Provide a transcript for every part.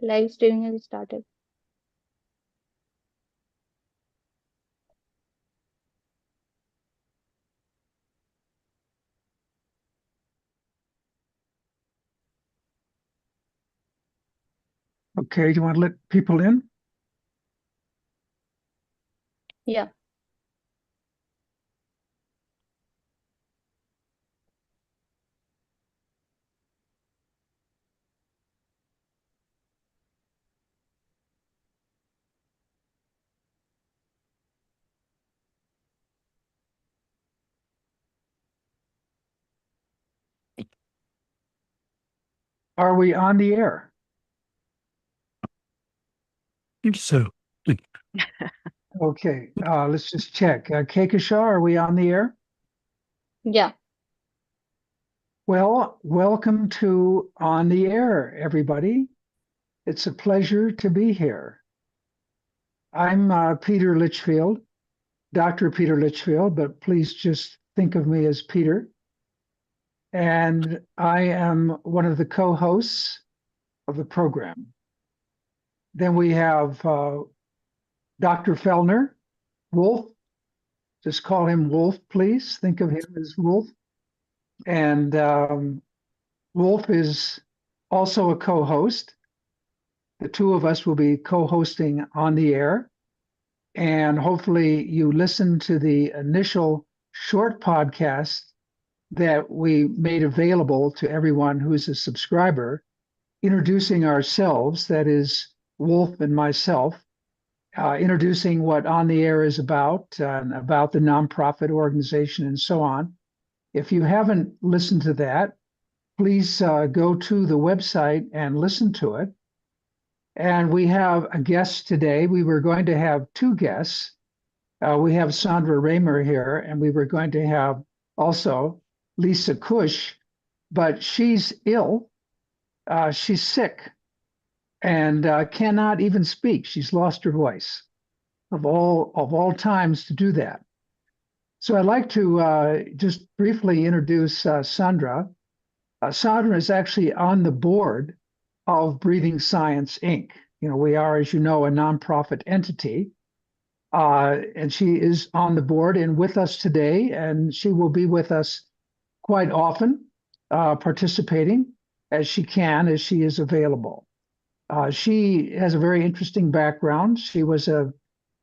Live streaming has started. Okay, do you want to let people in? Yeah. Are we on the air? I think so. Okay, let's just check. Kekasha, are we on the air? Yeah. Well, welcome to On the Air, everybody. It's a pleasure to be here. I'm Peter Litchfield, Dr. Peter Litchfield, but please just think of me as Peter. And I am one of the co-hosts of the program. Then we have Dr. Fellner, Wolf. Just call him Wolf, please. Think of him as Wolf. And Wolf is also a co-host. The two of us will be co-hosting On the Air. And hopefully you listen to the initial short podcast that we made available to everyone who's a subscriber, introducing ourselves, that is Wolf and myself, introducing what On the Air is about, and about the nonprofit organization and so on. If you haven't listened to that, please go to the website and listen to it. And we have a guest today. We were going to have two guests. We have Sandra Reamer here, and we were going to have also Lisa Cush, but she's ill. She's sick and cannot even speak. She's lost her voice of all times to do that. So I'd like to just briefly introduce Sandra. Sandra is actually on the board of Breathing Science, Inc. You know, we are, as you know, a nonprofit entity. And she is on the board and with us today, and she will be with us quite often, participating as she can, as she is available. She has a very interesting background. She was a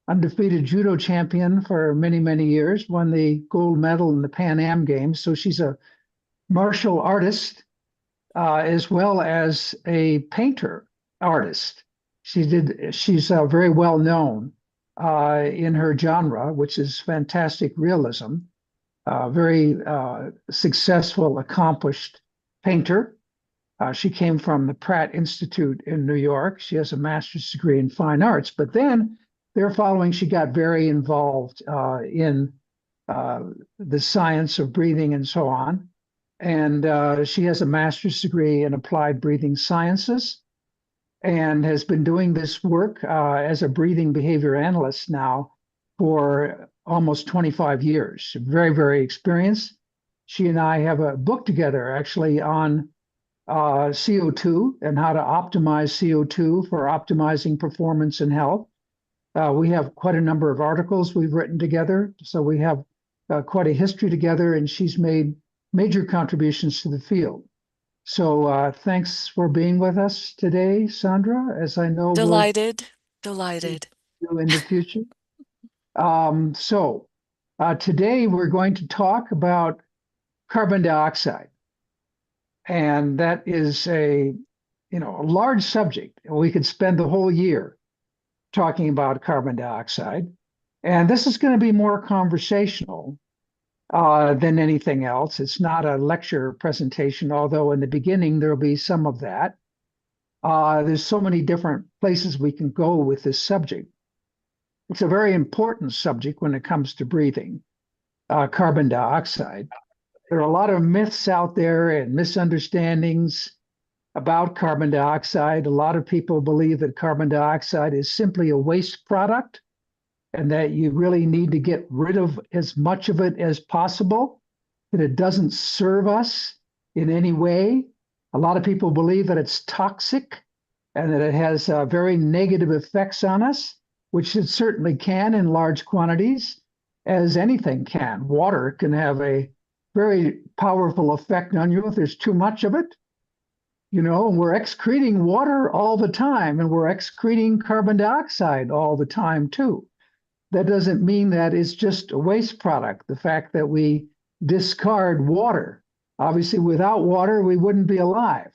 undefeated judo champion for many, many years, won the gold medal in the Pan Am Games. So she's a martial artist as well as a painter artist. She's very well known in her genre, which is fantastic realism. Very successful, accomplished painter. She came from the Pratt Institute in New York. She has a master's degree in fine arts, but then there following, she got very involved in the science of breathing and so on. And she has a master's degree in applied breathing sciences and has been doing this work as a breathing behavior analyst now for almost 25 years. Very, very experienced. She and I have a book together actually on CO2 and how to optimize CO2 for optimizing performance and health. We have quite a number of articles we've written together, so we have quite a history together, and she's made major contributions to the field. So thanks for being with us today, Sandra, as I know Delighted. we'll in the future. Today we're going to talk about carbon dioxide. And that is a large subject. We could spend the whole year talking about carbon dioxide. And this is going to be more conversational than anything else. It's not a lecture presentation, although in the beginning there'll be some of that. There's so many different places we can go with this subject. It's a very important subject when it comes to breathing, carbon dioxide. There are a lot of myths out there and misunderstandings about carbon dioxide. A lot of people believe that carbon dioxide is simply a waste product and that you really need to get rid of as much of it as possible, that it doesn't serve us in any way. A lot of people believe that it's toxic and that it has very negative effects on us, which it certainly can in large quantities, as anything can. Water can have a very powerful effect on you if there's too much of it. You know, we're excreting water all the time, and we're excreting carbon dioxide all the time, too. That doesn't mean that it's just a waste product, the fact that we discard water. Obviously, without water, we wouldn't be alive.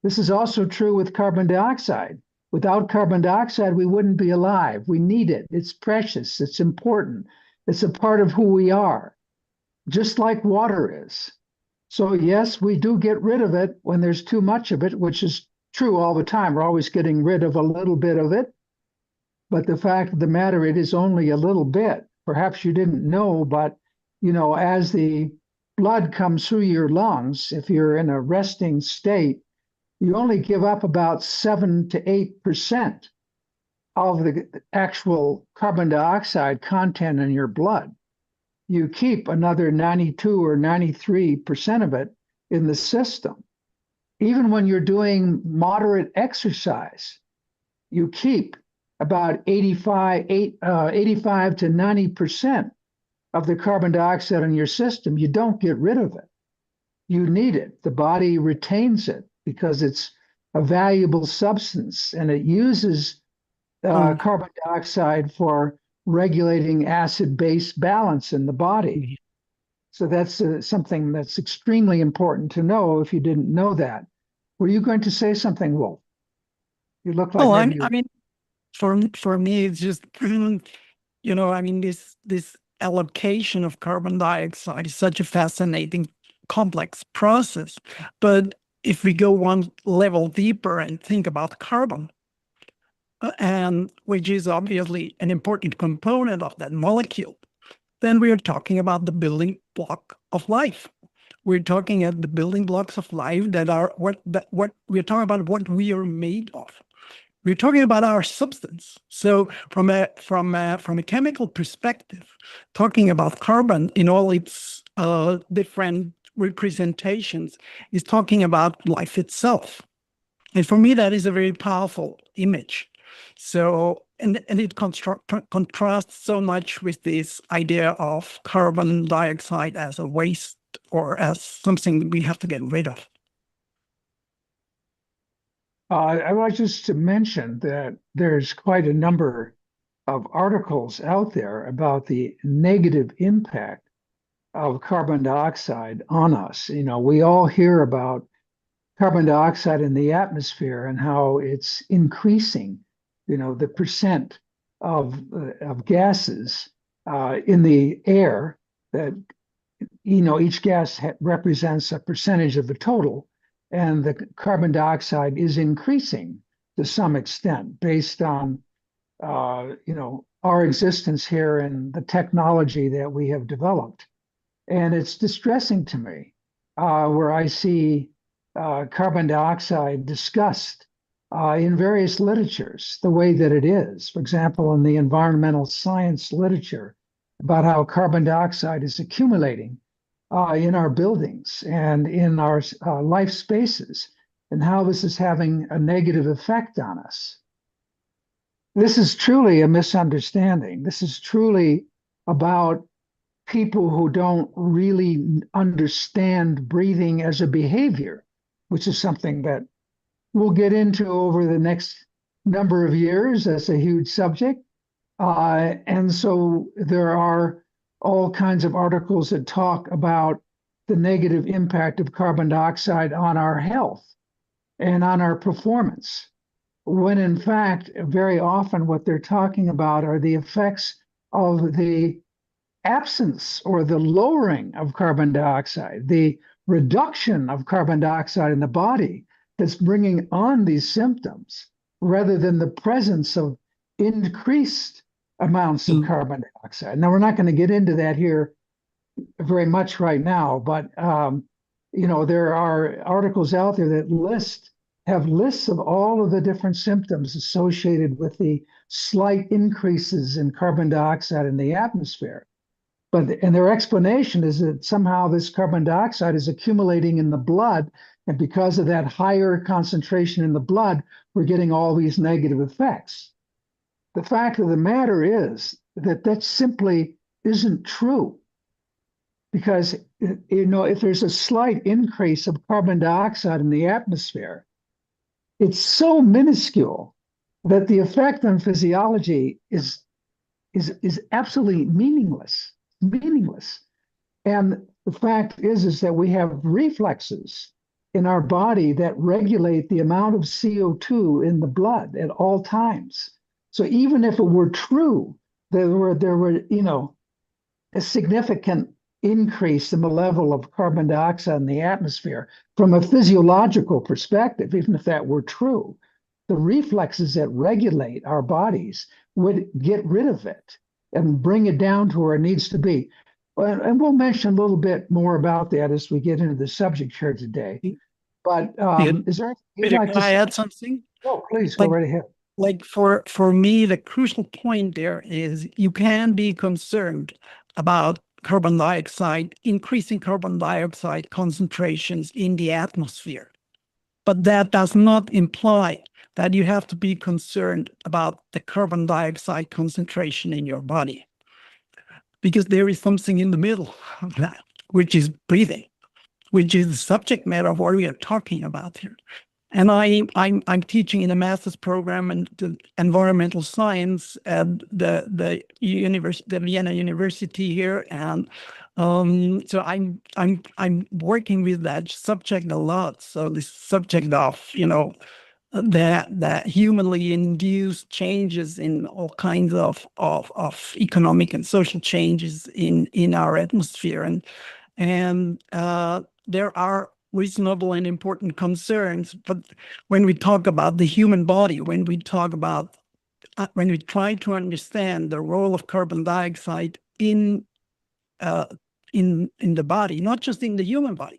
This is also true with carbon dioxide. Without carbon dioxide, we wouldn't be alive. We need it. It's precious. It's important. It's a part of who we are, just like water is. So yes, we do get rid of it when there's too much of it, which is true all the time. We're always getting rid of a little bit of it. But the fact of the matter, it is only a little bit. Perhaps you didn't know, but you know, as the blood comes through your lungs, if you're in a resting state, you only give up about 7 to 8% of the actual carbon dioxide content in your blood. You keep another 92 or 93% of it in the system. Even when you're doing moderate exercise, you keep about 85 to 90% of the carbon dioxide in your system. You don't get rid of it. You need it. The body retains it because it's a valuable substance, and it uses carbon dioxide for regulating acid-base balance in the body. So that's something that's extremely important to know if you didn't know that. Were you going to say something, Wolf? You look like I mean, for me, it's just, you know, I mean, this allocation of carbon dioxide is such a fascinating, complex process. But if we go one level deeper and think about carbon, and which is obviously an important component of that molecule, then we are talking about the building block of life. We're talking at the building blocks of life that are what we're talking about, what we are made of. We're talking about our substance. So from a chemical perspective, talking about carbon in all its different representations is talking about life itself. And for me, that is a very powerful image. So, and it contrasts so much with this idea of carbon dioxide as a waste or as something that we have to get rid of. I want just to mention that there's quite a number of articles out there about the negative impact of carbon dioxide on us. You know, we all hear about carbon dioxide in the atmosphere and how it's increasing, you know, the percent of gases in the air that, you know, each gas represents a percentage of the total. And the carbon dioxide is increasing to some extent based on, you know, our existence here and the technology that we have developed. And it's distressing to me where I see carbon dioxide discussed in various literatures the way that it is. For example, in the environmental science literature about how carbon dioxide is accumulating in our buildings and in our life spaces, and how this is having a negative effect on us. This is truly a misunderstanding. This is truly about people who don't really understand breathing as a behavior, which is something that we'll get into over the next number of years. That's a huge subject. And so there are all kinds of articles that talk about the negative impact of carbon dioxide on our health and on our performance, when in fact, very often what they're talking about are the effects of the absence or the lowering of carbon dioxide, the reduction of carbon dioxide in the body that's bringing on these symptoms, rather than the presence of increased amounts of carbon dioxide. Now, we're not going to get into that here very much right now, but you know, there are articles out there that have lists of all of the different symptoms associated with the slight increases in carbon dioxide in the atmosphere. And their explanation is that somehow this carbon dioxide is accumulating in the blood And because of that higher concentration in the blood, we're getting all these negative effects. The fact of the matter is that that simply isn't true. Because, if there's a slight increase of carbon dioxide in the atmosphere, it's so minuscule that the effect on physiology is absolutely meaningless. And the fact is that we have reflexes in our body that regulate the amount of CO2 in the blood at all times. So even if it were true, there were a significant increase in the level of carbon dioxide in the atmosphere from a physiological perspective, even if that were true, the reflexes that regulate our bodies would get rid of it and bring it down to where it needs to be. And we'll mention a little bit more about that as we get into the subject here today. But is there anything you'd Peter, like can to I say? add something? Oh, please go right ahead. Like for me, the crucial point there is you can be concerned about carbon dioxide, increasing carbon dioxide concentrations in the atmosphere. But that does not imply that you have to be concerned about the carbon dioxide concentration in your body. Because there is something in the middle of that, which is breathing, which is the subject matter of what we are talking about here. And I'm teaching in a master's program in environmental science at the Vienna University here, and so I'm working with that subject a lot. So this subject of that humanly induced changes in all kinds of economic and social changes in our atmosphere, and there are reasonable and important concerns. But when we talk about the human body, when we try to understand the role of carbon dioxide in the body, not just in the human body,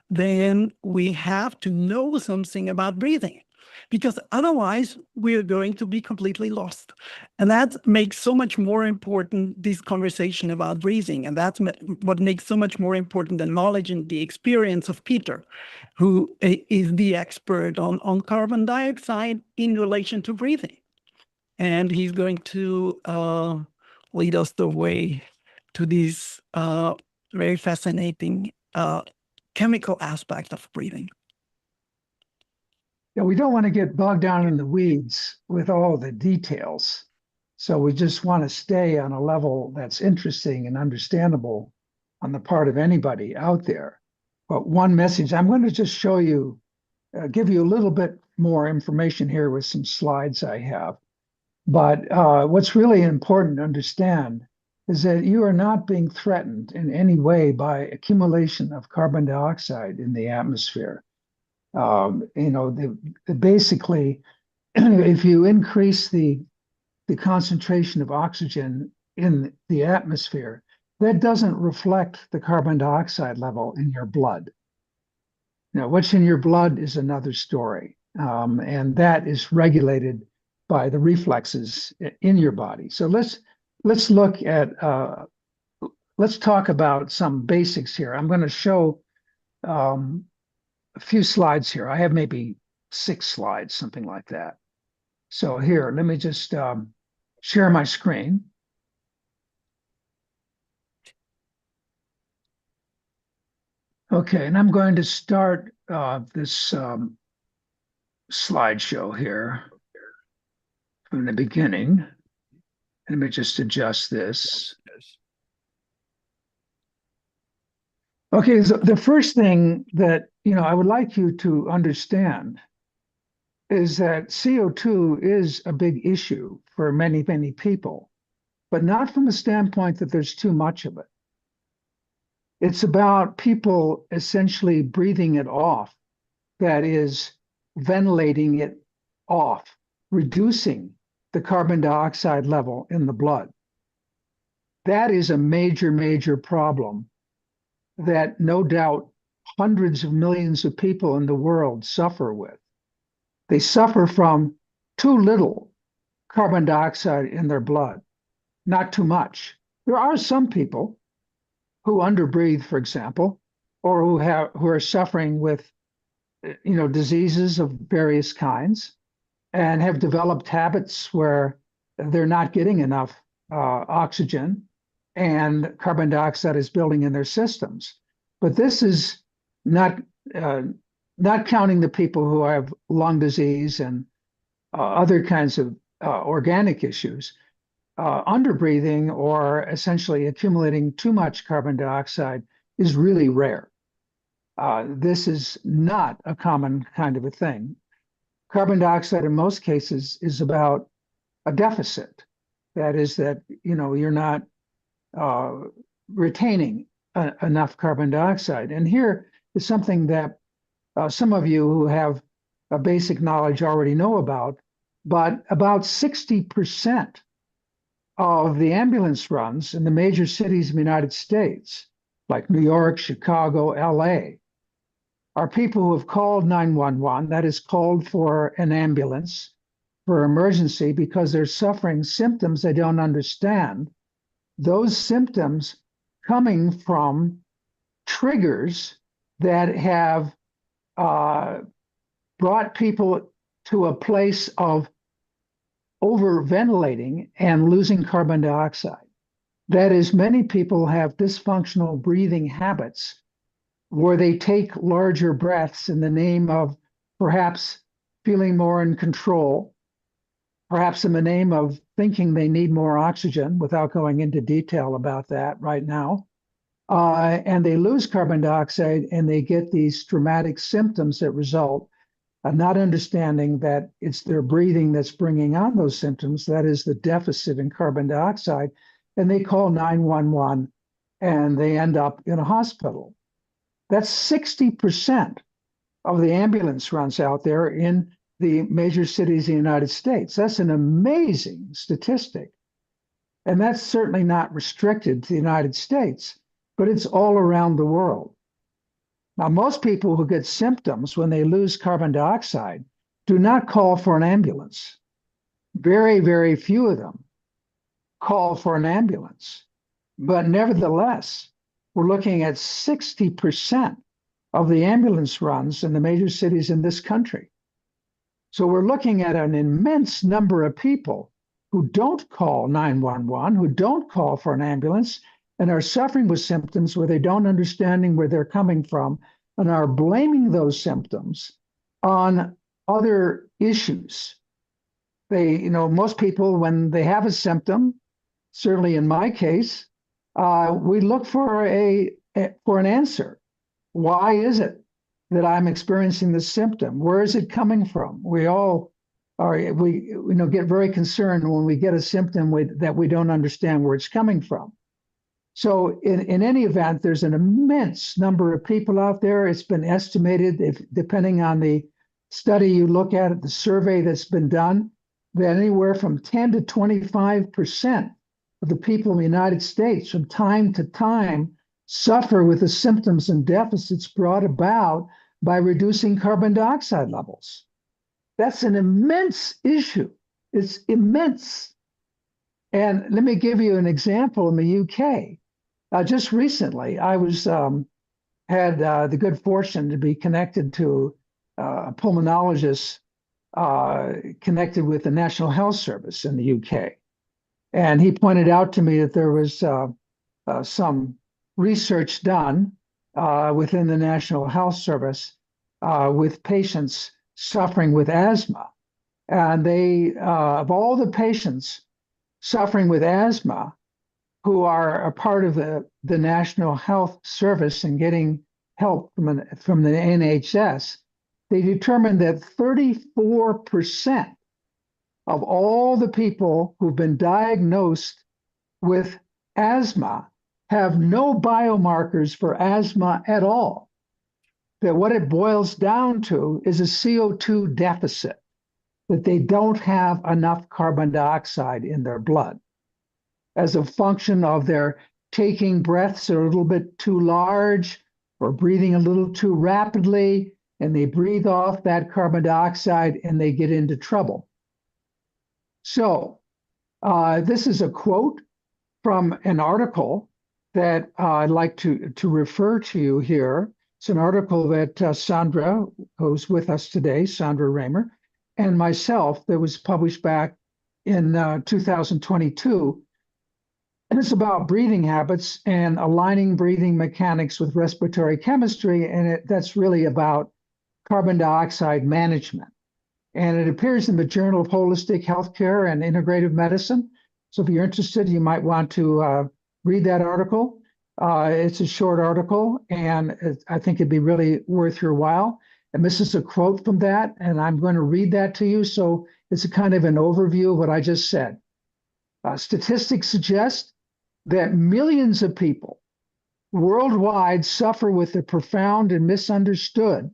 then we have to know something about breathing, because otherwise we're going to be completely lost. And that makes so much more important this conversation about breathing. And that's what makes so much more important the knowledge and the experience of Peter, who is the expert on carbon dioxide in relation to breathing. And he's going to lead us the way to this very fascinating chemical aspect of breathing. Yeah, we don't want to get bogged down in the weeds with all the details. So we just want to stay on a level that's interesting and understandable on the part of anybody out there. But one message, I'm going to just show you, give you a little bit more information here with some slides I have. But what's really important to understand is that you are not being threatened in any way by accumulation of carbon dioxide in the atmosphere. Basically, if you increase the concentration of oxygen in the atmosphere, that doesn't reflect the carbon dioxide level in your blood. Now, what's in your blood is another story, and that is regulated by the reflexes in your body. So let's look at let's talk about some basics here. I'm going to show a few slides here. I have maybe 6 slides, something like that. So here, let me just share my screen. Okay, and I'm going to start this slideshow here from the beginning. Let me just adjust this. Okay, so the first thing that I would like you to understand is that CO2 is a big issue for many, many people, but not from the standpoint that there's too much of it. It's about people essentially breathing it off, that is, ventilating it off, reducing the carbon dioxide level in the blood. That is a major, major problem that no doubt hundreds of millions of people in the world suffer with. They suffer from too little carbon dioxide in their blood, not too much. There are some people who underbreathe, for example, or who are suffering with diseases of various kinds and have developed habits where they're not getting enough oxygen and carbon dioxide is building in their systems. But this is not not counting the people who have lung disease and other kinds of organic issues. Underbreathing or essentially accumulating too much carbon dioxide is really rare. This is not a common kind of a thing. Carbon dioxide in most cases is about a deficit. That is that, you're not retaining enough carbon dioxide. And here is something that some of you who have a basic knowledge already know about, but about 60% of the ambulance runs in the major cities of the United States, like New York, Chicago, LA, are people who have called 911, that is, called for an ambulance for emergency because they're suffering symptoms they don't understand. Those symptoms coming from triggers that have brought people to a place of overventilating and losing carbon dioxide. That is, many people have dysfunctional breathing habits where they take larger breaths in the name of perhaps feeling more in control, perhaps in the name of thinking they need more oxygen, without going into detail about that right now. And they lose carbon dioxide and they get these dramatic symptoms that result of not understanding that it's their breathing that's bringing on those symptoms. That is the deficit in carbon dioxide. And they call 911 and they end up in a hospital. That's 60% of the ambulance runs out there in the major cities in the United States. That's an amazing statistic. And that's certainly not restricted to the United States, but it's all around the world. Now, most people who get symptoms when they lose carbon dioxide do not call for an ambulance. Very, very few of them call for an ambulance. But nevertheless, we're looking at 60% of the ambulance runs in the major cities in this country. So we're looking at an immense number of people who don't call 911, who don't call for an ambulance, and are suffering with symptoms where they don't understand where they're coming from and are blaming those symptoms on other issues. Most people, when they have a symptom, certainly in my case, we look for an answer. Why is it that I'm experiencing this symptom? Where is it coming from? We all get very concerned when we get a symptom that we don't understand where it's coming from. So in any event, there's an immense number of people out there. It's been estimated, depending on the study you look at, the survey that's been done, that anywhere from 10 to 25% of the people in the United States from time to time suffer with the symptoms and deficits brought about by reducing carbon dioxide levels. That's an immense issue. It's immense. And let me give you an example in the UK. Just recently, I had the good fortune to be connected to a pulmonologist connected with the National Health Service in the UK. And he pointed out to me that there was some research done within the National Health Service with patients suffering with asthma. And they, of all the patients suffering with asthma who are a part of the National Health Service and getting help from the NHS, they determined that 34% of all the people who've been diagnosed with asthma have no biomarkers for asthma at all. That what it boils down to is a CO2 deficit, that they don't have enough carbon dioxide in their blood as a function of their taking breaths that are a little bit too large or breathing a little too rapidly, and they breathe off that carbon dioxide and they get into trouble. So this is a quote from an article that I'd like to refer to you here. It's an article that Sandra, who's with us today, Sandra Reamer, and myself, that was published back in 2022. And it's about breathing habits and aligning breathing mechanics with respiratory chemistry. And that's really about carbon dioxide management. And it appears in the Journal of Holistic Healthcare and Integrative Medicine. So if you're interested, you might want to read that article. It's a short article, and I think it'd be really worth your while. And this is a quote from that, and I'm going to read that to you. So it's a kind of an overview of what I just said. Statistics suggest that millions of people worldwide suffer with the profound and misunderstood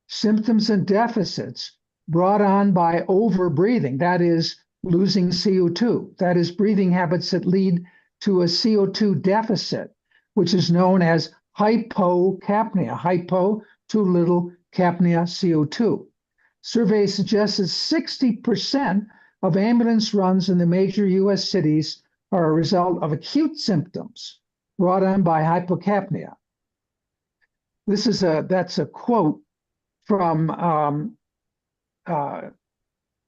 symptoms and deficits brought on by overbreathing, that is, losing CO2, that is, breathing habits that lead to a CO2 deficit, which is known as hypocapnia. Hypo, too little, capnia, CO2. Surveys suggest that 60% of ambulance runs in the major US cities are a result of acute symptoms brought on by hypocapnia. That's a quote from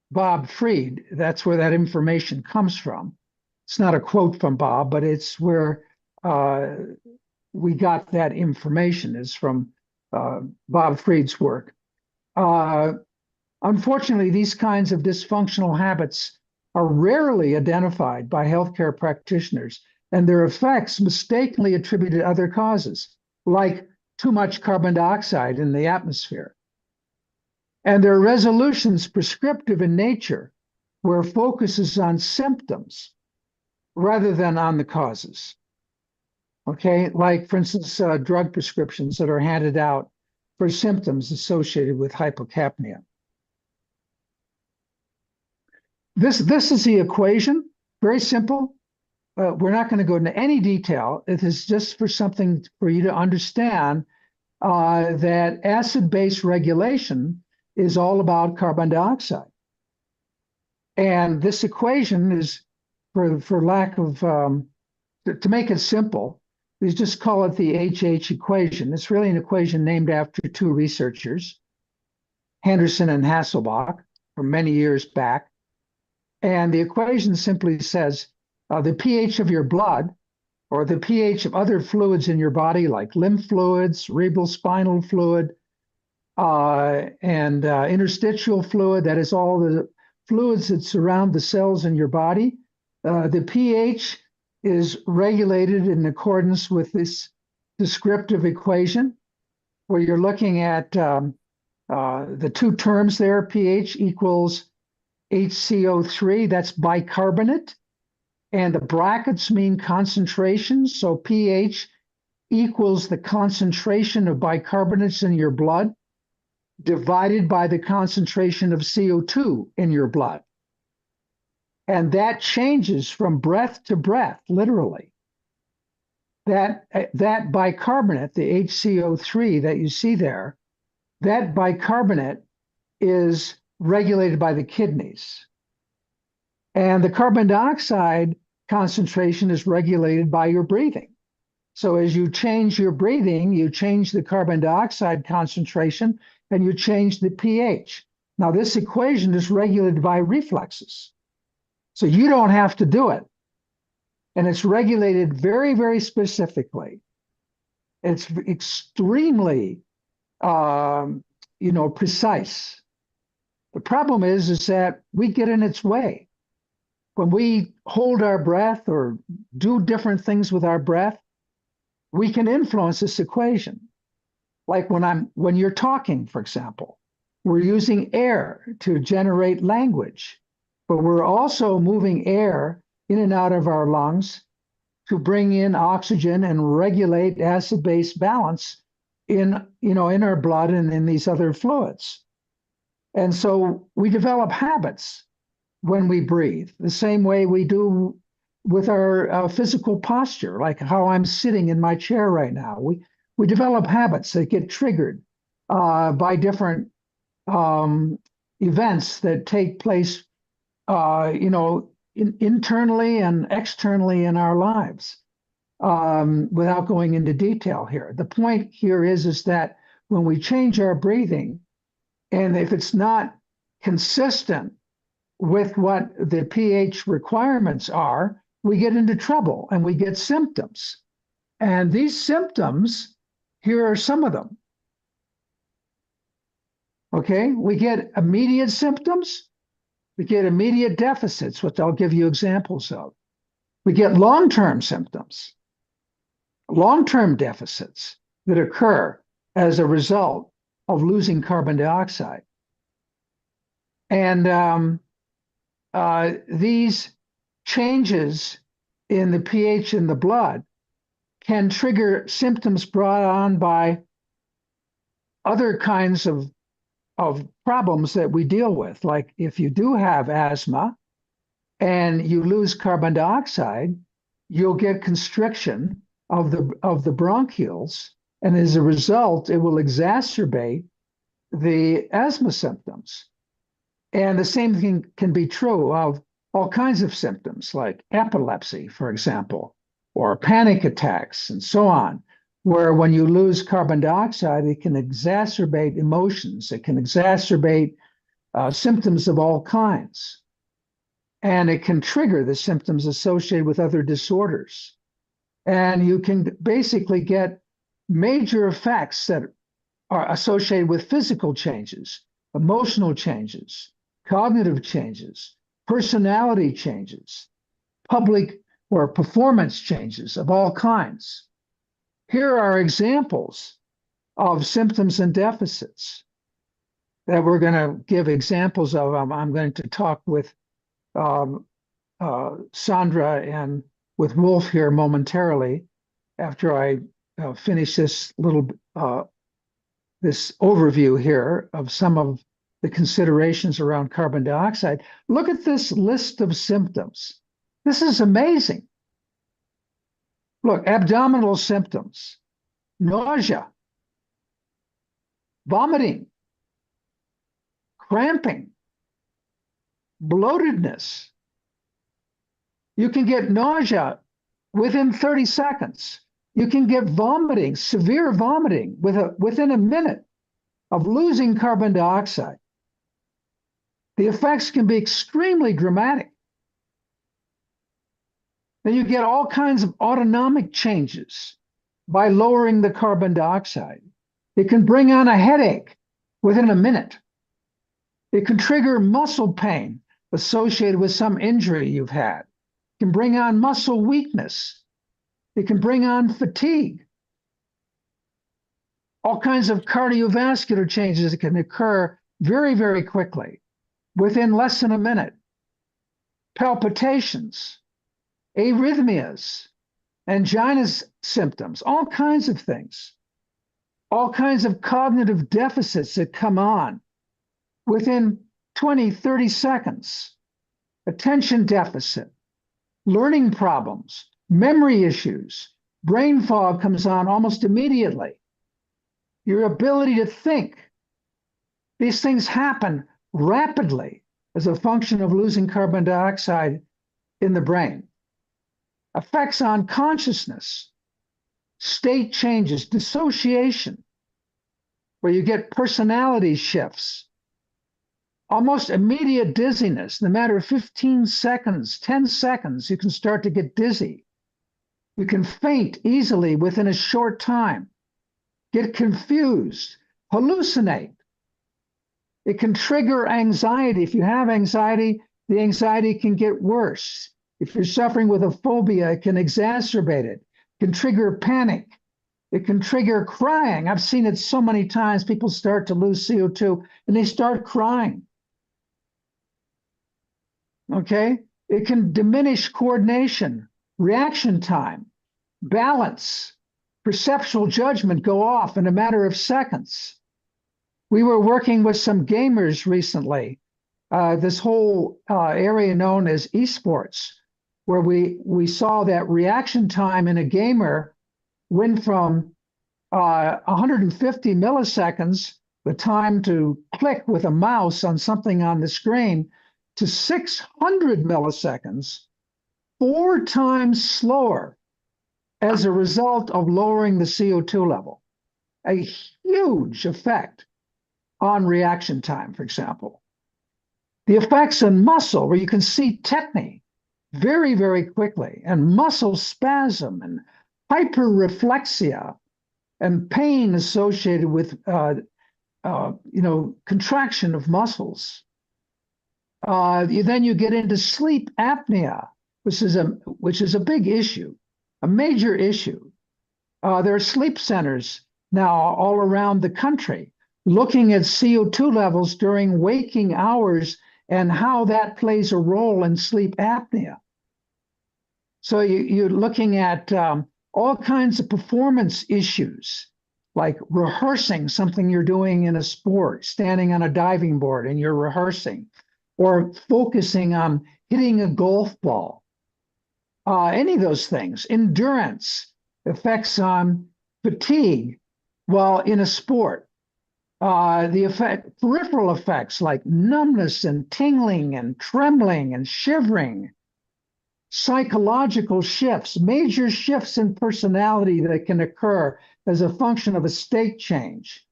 Bob Fried. That's where that information comes from. It's not a quote from Bob, but it's where we got that information, is from Bob Fried's work. Unfortunately, these kinds of dysfunctional habits are rarely identified by healthcare practitioners, and their effects mistakenly attributed to other causes, like too much carbon dioxide in the atmosphere. And their resolutions prescriptive in nature, where focus is on symptoms rather than on the causes. Okay, like for instance, drug prescriptions that are handed out for symptoms associated with hypocapnia. This is the equation, very simple. We're not going to go into any detail. It is just for something for you to understand that acid-base regulation is all about carbon dioxide. And this equation is, for lack of, to make it simple, we just call it the HH equation. It's really an equation named after two researchers, Henderson and Hasselbalch, from many years back. And the equation simply says the pH of your blood, or the pH of other fluids in your body, like lymph fluids, cerebral spinal fluid, and interstitial fluid, that is all the fluids that surround the cells in your body. The pH is regulated in accordance with this descriptive equation, where you're looking at the two terms there. pH equals HCO3, that's bicarbonate, and the brackets mean concentration. So pH equals the concentration of bicarbonates in your blood divided by the concentration of CO2 in your blood. And that changes from breath to breath, literally. That bicarbonate, the HCO3 that you see there, that bicarbonate is regulated by the kidneys. And the carbon dioxide concentration is regulated by your breathing. So as you change your breathing, you change the carbon dioxide concentration and you change the pH. Now, this equation is regulated by reflexes. So you don't have to do it. And it's regulated very, very specifically. It's extremely, precise. The problem is that we get in its way. When we hold our breath or do different things with our breath, we can influence this equation. Like when you're talking, for example, we're using air to generate language, but we're also moving air in and out of our lungs to bring in oxygen and regulate acid-base balance in our blood and in these other fluids. And so we develop habits when we breathe, the same way we do with our physical posture, like how I'm sitting in my chair right now. We develop habits that get triggered by different events that take place, internally and externally in our lives. without going into detail here. The point here is that when we change our breathing, and if it's not consistent with what the pH requirements are, we get into trouble and we get symptoms. And these symptoms, here are some of them. Okay, we get immediate symptoms, we get immediate deficits, which I'll give you examples of. We get long-term symptoms, long-term deficits that occur as a result of losing carbon dioxide. And these changes in the pH in the blood can trigger symptoms brought on by other kinds of problems that we deal with. Like if you do have asthma and you lose carbon dioxide, you'll get constriction of the bronchioles, and as a result, it will exacerbate the asthma symptoms. And the same thing can be true of all kinds of symptoms, like epilepsy, for example, or panic attacks, and so on, where when you lose carbon dioxide, it can exacerbate emotions, it can exacerbate symptoms of all kinds, and it can trigger the symptoms associated with other disorders. And you can basically get major effects that are associated with physical changes, emotional changes, cognitive changes, personality changes, public or performance changes of all kinds. Here are examples of symptoms and deficits that we're going to give examples of. I'm going to talk with Sandra and with Wolf here momentarily after I finish this little this overview here of some of the considerations around carbon dioxide. Look at this list of symptoms. This is amazing. Look, abdominal symptoms, nausea, vomiting, cramping, bloatedness. You can get nausea within 30 seconds. You can get vomiting, severe vomiting within a minute of losing carbon dioxide. The effects can be extremely dramatic. Then you get all kinds of autonomic changes by lowering the carbon dioxide. It can bring on a headache within a minute. It can trigger muscle pain associated with some injury you've had. It can bring on muscle weakness. It can bring on fatigue. All kinds of cardiovascular changes that can occur very, very quickly, within less than a minute. Palpitations, arrhythmias, angina symptoms, all kinds of things. All kinds of cognitive deficits that come on within 20, 30 seconds. Attention deficit, learning problems, memory issues, brain fog comes on almost immediately. Your ability to think. These things happen rapidly as a function of losing carbon dioxide in the brain. Effects on consciousness, state changes, dissociation, where you get personality shifts, almost immediate dizziness. In a matter of 15 seconds, 10 seconds, you can start to get dizzy. You can faint easily within a short time, get confused, hallucinate. It can trigger anxiety. If you have anxiety, the anxiety can get worse. If you're suffering with a phobia, it can exacerbate it. It can trigger panic. It can trigger crying. I've seen it so many times. People start to lose CO2 and they start crying. Okay? It can diminish coordination, reaction time, balance, perceptual judgment go off in a matter of seconds. We were working with some gamers recently, this whole area known as esports, where we saw that reaction time in a gamer went from 150 milliseconds, the time to click with a mouse on something on the screen, to 600 milliseconds, 4 times slower as a result of lowering the CO2 level. A huge effect on reaction time, for example. The effects on muscle, where you can see tetany very, very quickly, and muscle spasm and hyperreflexia and pain associated with contraction of muscles. Then you get into sleep apnea, which is a big issue, a major issue. There are sleep centers now all around the country looking at CO2 levels during waking hours and how that plays a role in sleep apnea. So you're looking at all kinds of performance issues, like rehearsing something you're doing in a sport, standing on a diving board and you're rehearsing, or focusing on hitting a golf ball. Any of those things. Endurance, effects on fatigue while in a sport. Peripheral effects like numbness and tingling and trembling and shivering. Psychological shifts, major shifts in personality that can occur as a function of a state change.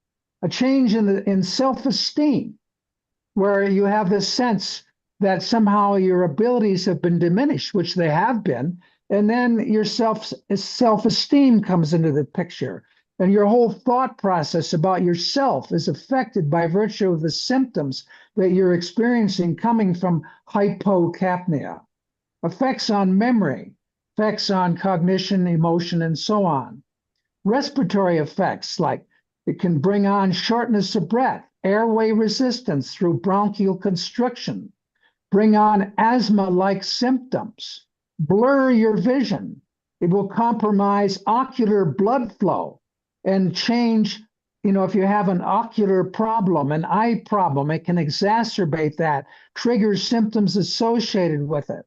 A change in self-esteem, where you have this sense that somehow your abilities have been diminished, which they have been, and then your self-esteem comes into the picture, and your whole thought process about yourself is affected by virtue of the symptoms that you're experiencing coming from hypocapnia. Effects on memory, effects on cognition, emotion, and so on. Respiratory effects, like it can bring on shortness of breath, airway resistance through bronchial constriction, bring on asthma-like symptoms, blur your vision. It will compromise ocular blood flow and change, if you have an ocular problem, an eye problem, it can exacerbate that, trigger symptoms associated with it.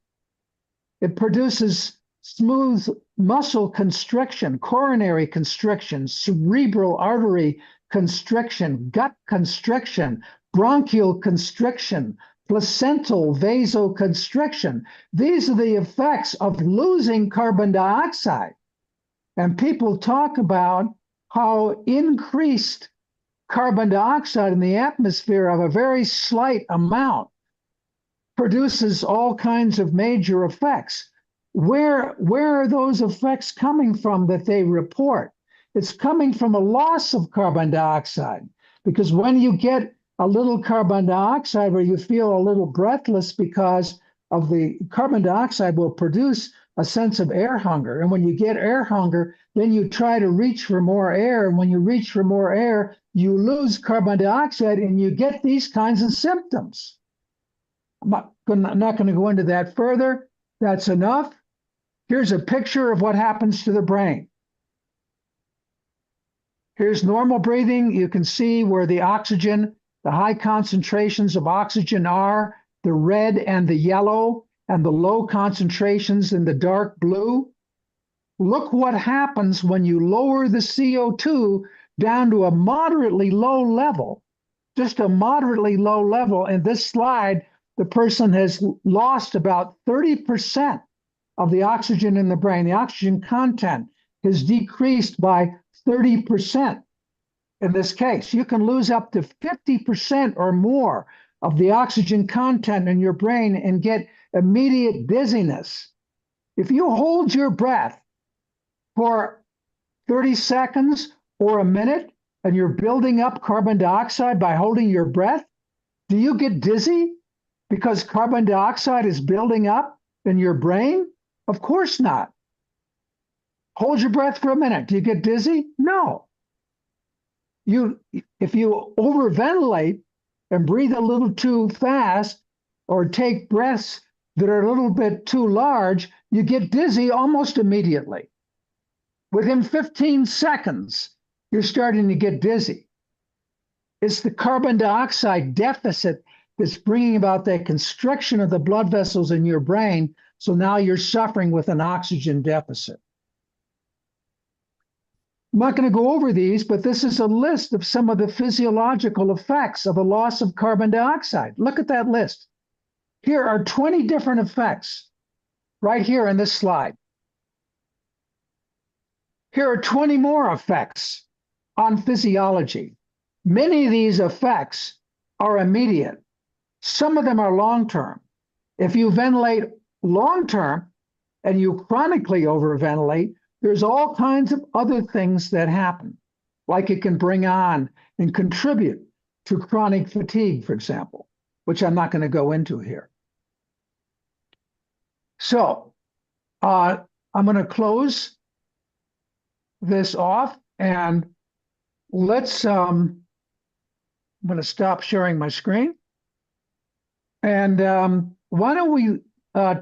It produces smooth muscle constriction, coronary constriction, cerebral artery constriction, gut constriction, bronchial constriction, placental vasoconstriction. These are the effects of losing carbon dioxide. And people talk about how increased carbon dioxide in the atmosphere of a very slight amount produces all kinds of major effects. Where are those effects coming from that they report? It's coming from a loss of carbon dioxide, because when you get a little carbon dioxide where you feel a little breathless because of the carbon dioxide will produce a sense of air hunger. And when you get air hunger, then you try to reach for more air. And when you reach for more air, you lose carbon dioxide and you get these kinds of symptoms. I'm not going to go into that further. That's enough. Here's a picture of what happens to the brain. Here's normal breathing. You can see where the oxygen, the high concentrations of oxygen are, the red and the yellow, and the low concentrations in the dark blue. Look what happens when you lower the CO2 down to a moderately low level, just a moderately low level. In this slide, the person has lost about 30% of the oxygen in the brain. The oxygen content has decreased by 30% in this case. You can lose up to 50% or more of the oxygen content in your brain and get immediate dizziness. If you hold your breath for 30 seconds or a minute and you're building up carbon dioxide by holding your breath, do you get dizzy because carbon dioxide is building up in your brain? Of course not. Hold your breath for a minute. Do you get dizzy? No. If you overventilate and breathe a little too fast or take breaths that are a little bit too large, you get dizzy almost immediately. Within 15 seconds, you're starting to get dizzy. It's the carbon dioxide deficit that's bringing about that constriction of the blood vessels in your brain. So now you're suffering with an oxygen deficit. I'm not going to go over these, but this is a list of some of the physiological effects of a loss of carbon dioxide. Look at that list. Here are 20 different effects right here in this slide. Here are 20 more effects on physiology. Many of these effects are immediate. Some of them are long-term. If you ventilate long-term and you chronically overventilate, there's all kinds of other things that happen, like it can bring on and contribute to chronic fatigue, for example, which I'm not going to go into here. So I'm going to close this off and let's, I'm going to stop sharing my screen. And why don't we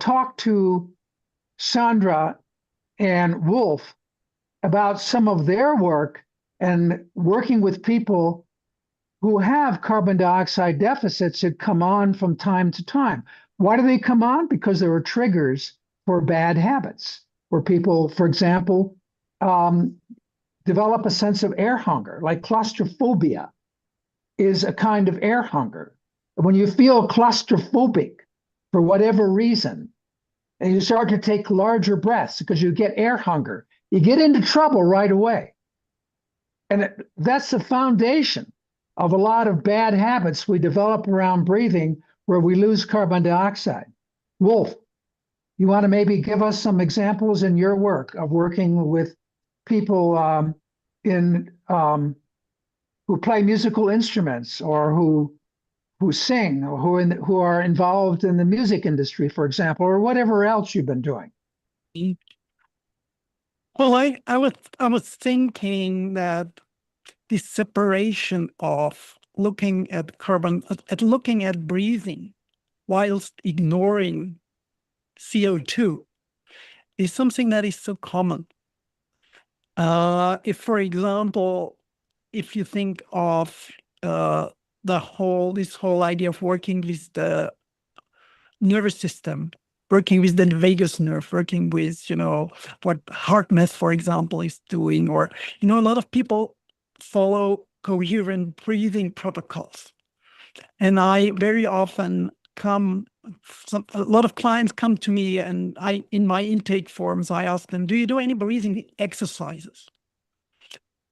talk to Sandra and Wolf about some of their work and working with people who have carbon dioxide deficits that come on from time to time. Why do they come on? Because there are triggers for bad habits, where people, for example, develop a sense of air hunger, like claustrophobia is a kind of air hunger. When you feel claustrophobic for whatever reason, and you start to take larger breaths because you get air hunger, you get into trouble right away. And that's the foundation of a lot of bad habits we develop around breathing where we lose carbon dioxide. Wolf, you want to maybe give us some examples in your work of working with people who play musical instruments or who sing or who are involved in the music industry, for example, or whatever else you've been doing? Well, I was thinking that the separation of looking at looking at breathing whilst ignoring CO2 is something that is so common. If, for example, if you think of this whole idea of working with the nervous system, working with the vagus nerve, working with, what HeartMath, for example, is doing, or, a lot of people follow coherent breathing protocols. And I very often a lot of clients come to me and in my intake forms, I ask them, do you do any breathing exercises?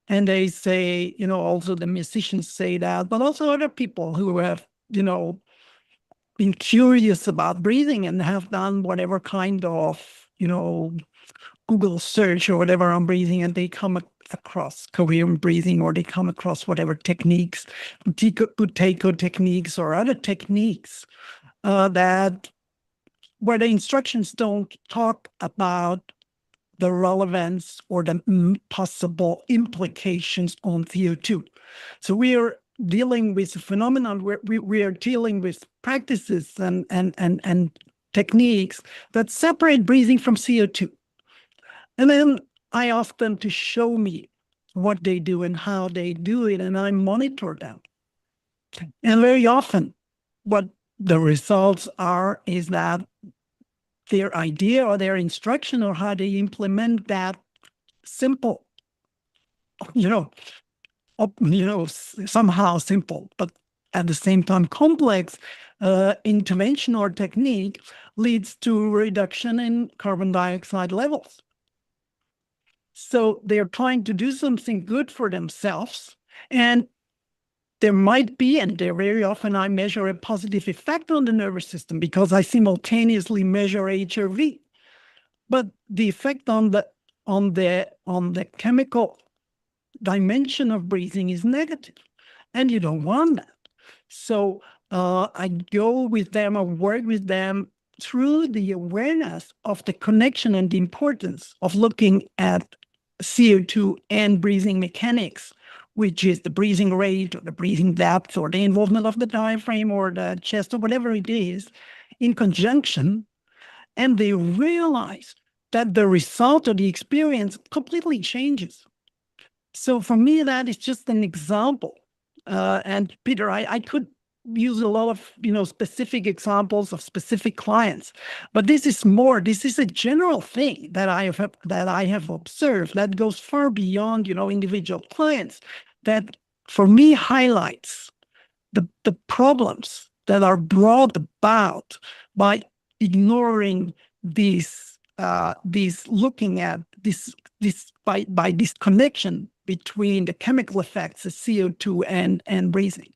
And they say, also the musicians say that, but also other people who have, been curious about breathing and have done whatever kind of, Google search or whatever on breathing, and they come across coherent breathing, or they come across whatever techniques, Buteyko techniques or other techniques that where the instructions don't talk about the relevance or the possible implications on CO2. So we are dealing with a phenomenon where we are dealing with practices and techniques that separate breathing from CO2. And then I ask them to show me what they do and how they do it, and I monitor them. And very often, what the results are is that their idea or their instruction or how they implement that simple, somehow simple, but at the same time complex intervention or technique leads to reduction in carbon dioxide levels. So they're trying to do something good for themselves, and there might be, and there very often I measure a positive effect on the nervous system because I simultaneously measure HRV. But the effect on the chemical dimension of breathing is negative, and you don't want that. So I go with them or work with them through the awareness of the connection and the importance of looking at CO2 and breathing mechanics, which is the breathing rate or the breathing depth or the involvement of the diaphragm or the chest or whatever it is, in conjunction. And they realize that the result of the experience completely changes. So for me, that is just an example. And Peter, I could use a lot of specific examples of specific clients, but this is a general thing that I have observed that goes far beyond individual clients, that for me highlights the problems that are brought about by ignoring these this looking at this by this connection between the chemical effects of CO2 and breathing.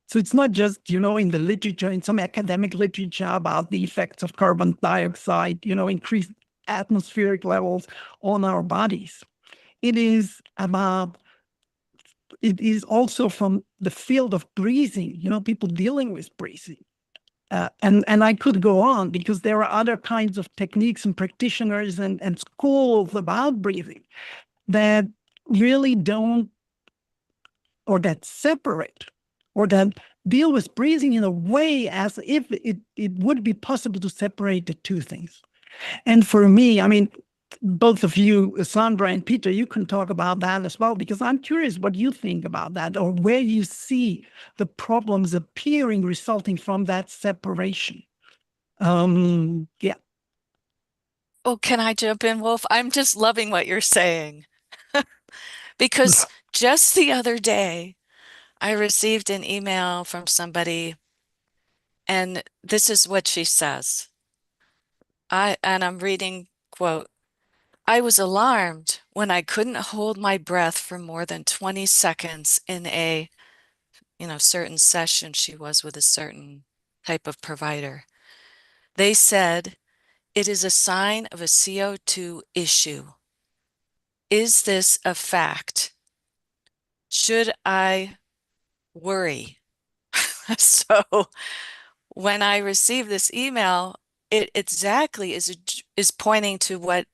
So it's not just, in the literature, in some academic literature about the effects of carbon dioxide, increased atmospheric levels on our bodies. It is also from the field of breathing, people dealing with breathing. And I could go on because there are other kinds of techniques and practitioners and schools about breathing that really don't, or that separate, or that deal with breathing in a way as if it would be possible to separate the two things. And for me, both of you, Sandra and Peter, you can talk about that as well, because I'm curious what you think about that, or where you see the problems appearing resulting from that separation. Yeah. Oh, can I jump in, Wolf? I'm just loving what you're saying. Because just the other day, I received an email from somebody, and this is what she says. I'm reading, quote, "I was alarmed when I couldn't hold my breath for more than 20 seconds in a, certain session she was with a certain type of provider. They said, it is a sign of a CO2 issue. Is this a fact? Should I worry?" So when I received this email, it exactly is pointing to what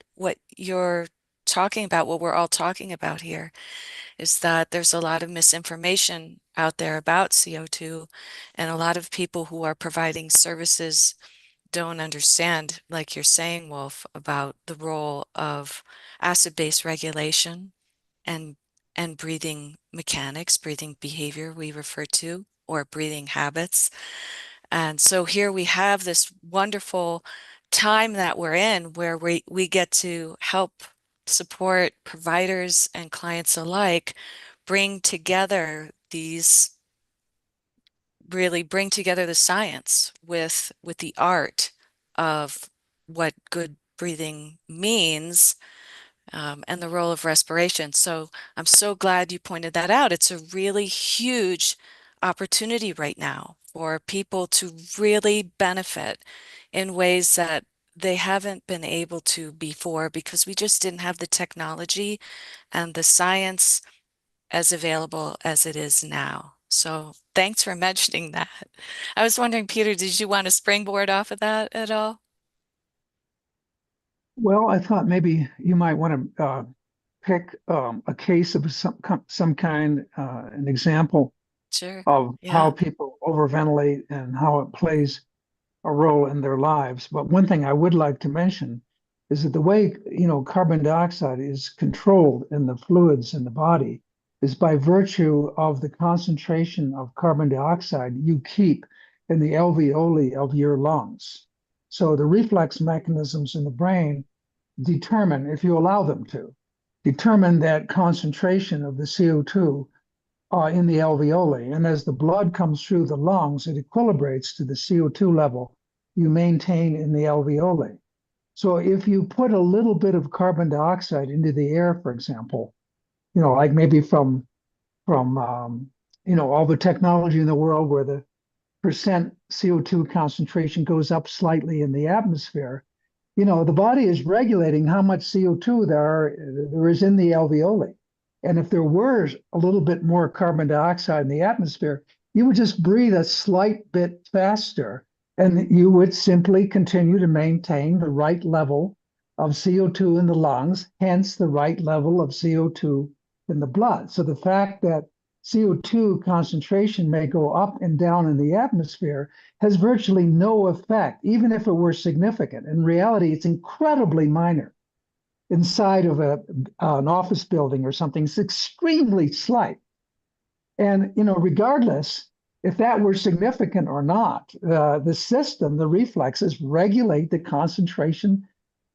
you're talking about, what we're all talking about here, is that there's a lot of misinformation out there about CO2, and a lot of people who are providing services don't understand, like you're saying, Wolf, about the role of acid-base regulation and breathing mechanics, breathing behavior we refer to, or breathing habits. And so here we have this wonderful time that we're in where we get to help support providers and clients alike bring together the science with the art of what good breathing means, and the role of respiration. So I'm so glad you pointed that out. It's a really huge opportunity right now for people to really benefit in ways that they haven't been able to before, because we just didn't have the technology and the science as available as it is now. So thanks for mentioning that. I was wondering, Peter, did you want to springboard off of that at all? Well, I thought maybe you might want to pick a case of some kind, an example Sure. of how Yeah. people overventilate and how it plays a role in their lives. But one thing I would like to mention is that the way, carbon dioxide is controlled in the fluids in the body is by virtue of the concentration of carbon dioxide you keep in the alveoli of your lungs. So the reflex mechanisms in the brain determine, if you allow them to, determine that concentration of the CO2 in the alveoli. And as the blood comes through the lungs, it equilibrates to the CO2 level you maintain in the alveoli. So if you put a little bit of carbon dioxide into the air, for example, like maybe from all the technology in the world where the percent CO2 concentration goes up slightly in the atmosphere, the body is regulating how much CO2 there is in the alveoli. And if there were a little bit more carbon dioxide in the atmosphere, you would just breathe a slight bit faster, and you would simply continue to maintain the right level of CO2 in the lungs, hence the right level of CO2 in the blood. So the fact that CO2 concentration may go up and down in the atmosphere has virtually no effect, even if it were significant. In reality, it's incredibly minor. Inside of an office building or something, it's extremely slight. And, regardless if that were significant or not, the system, the reflexes regulate the concentration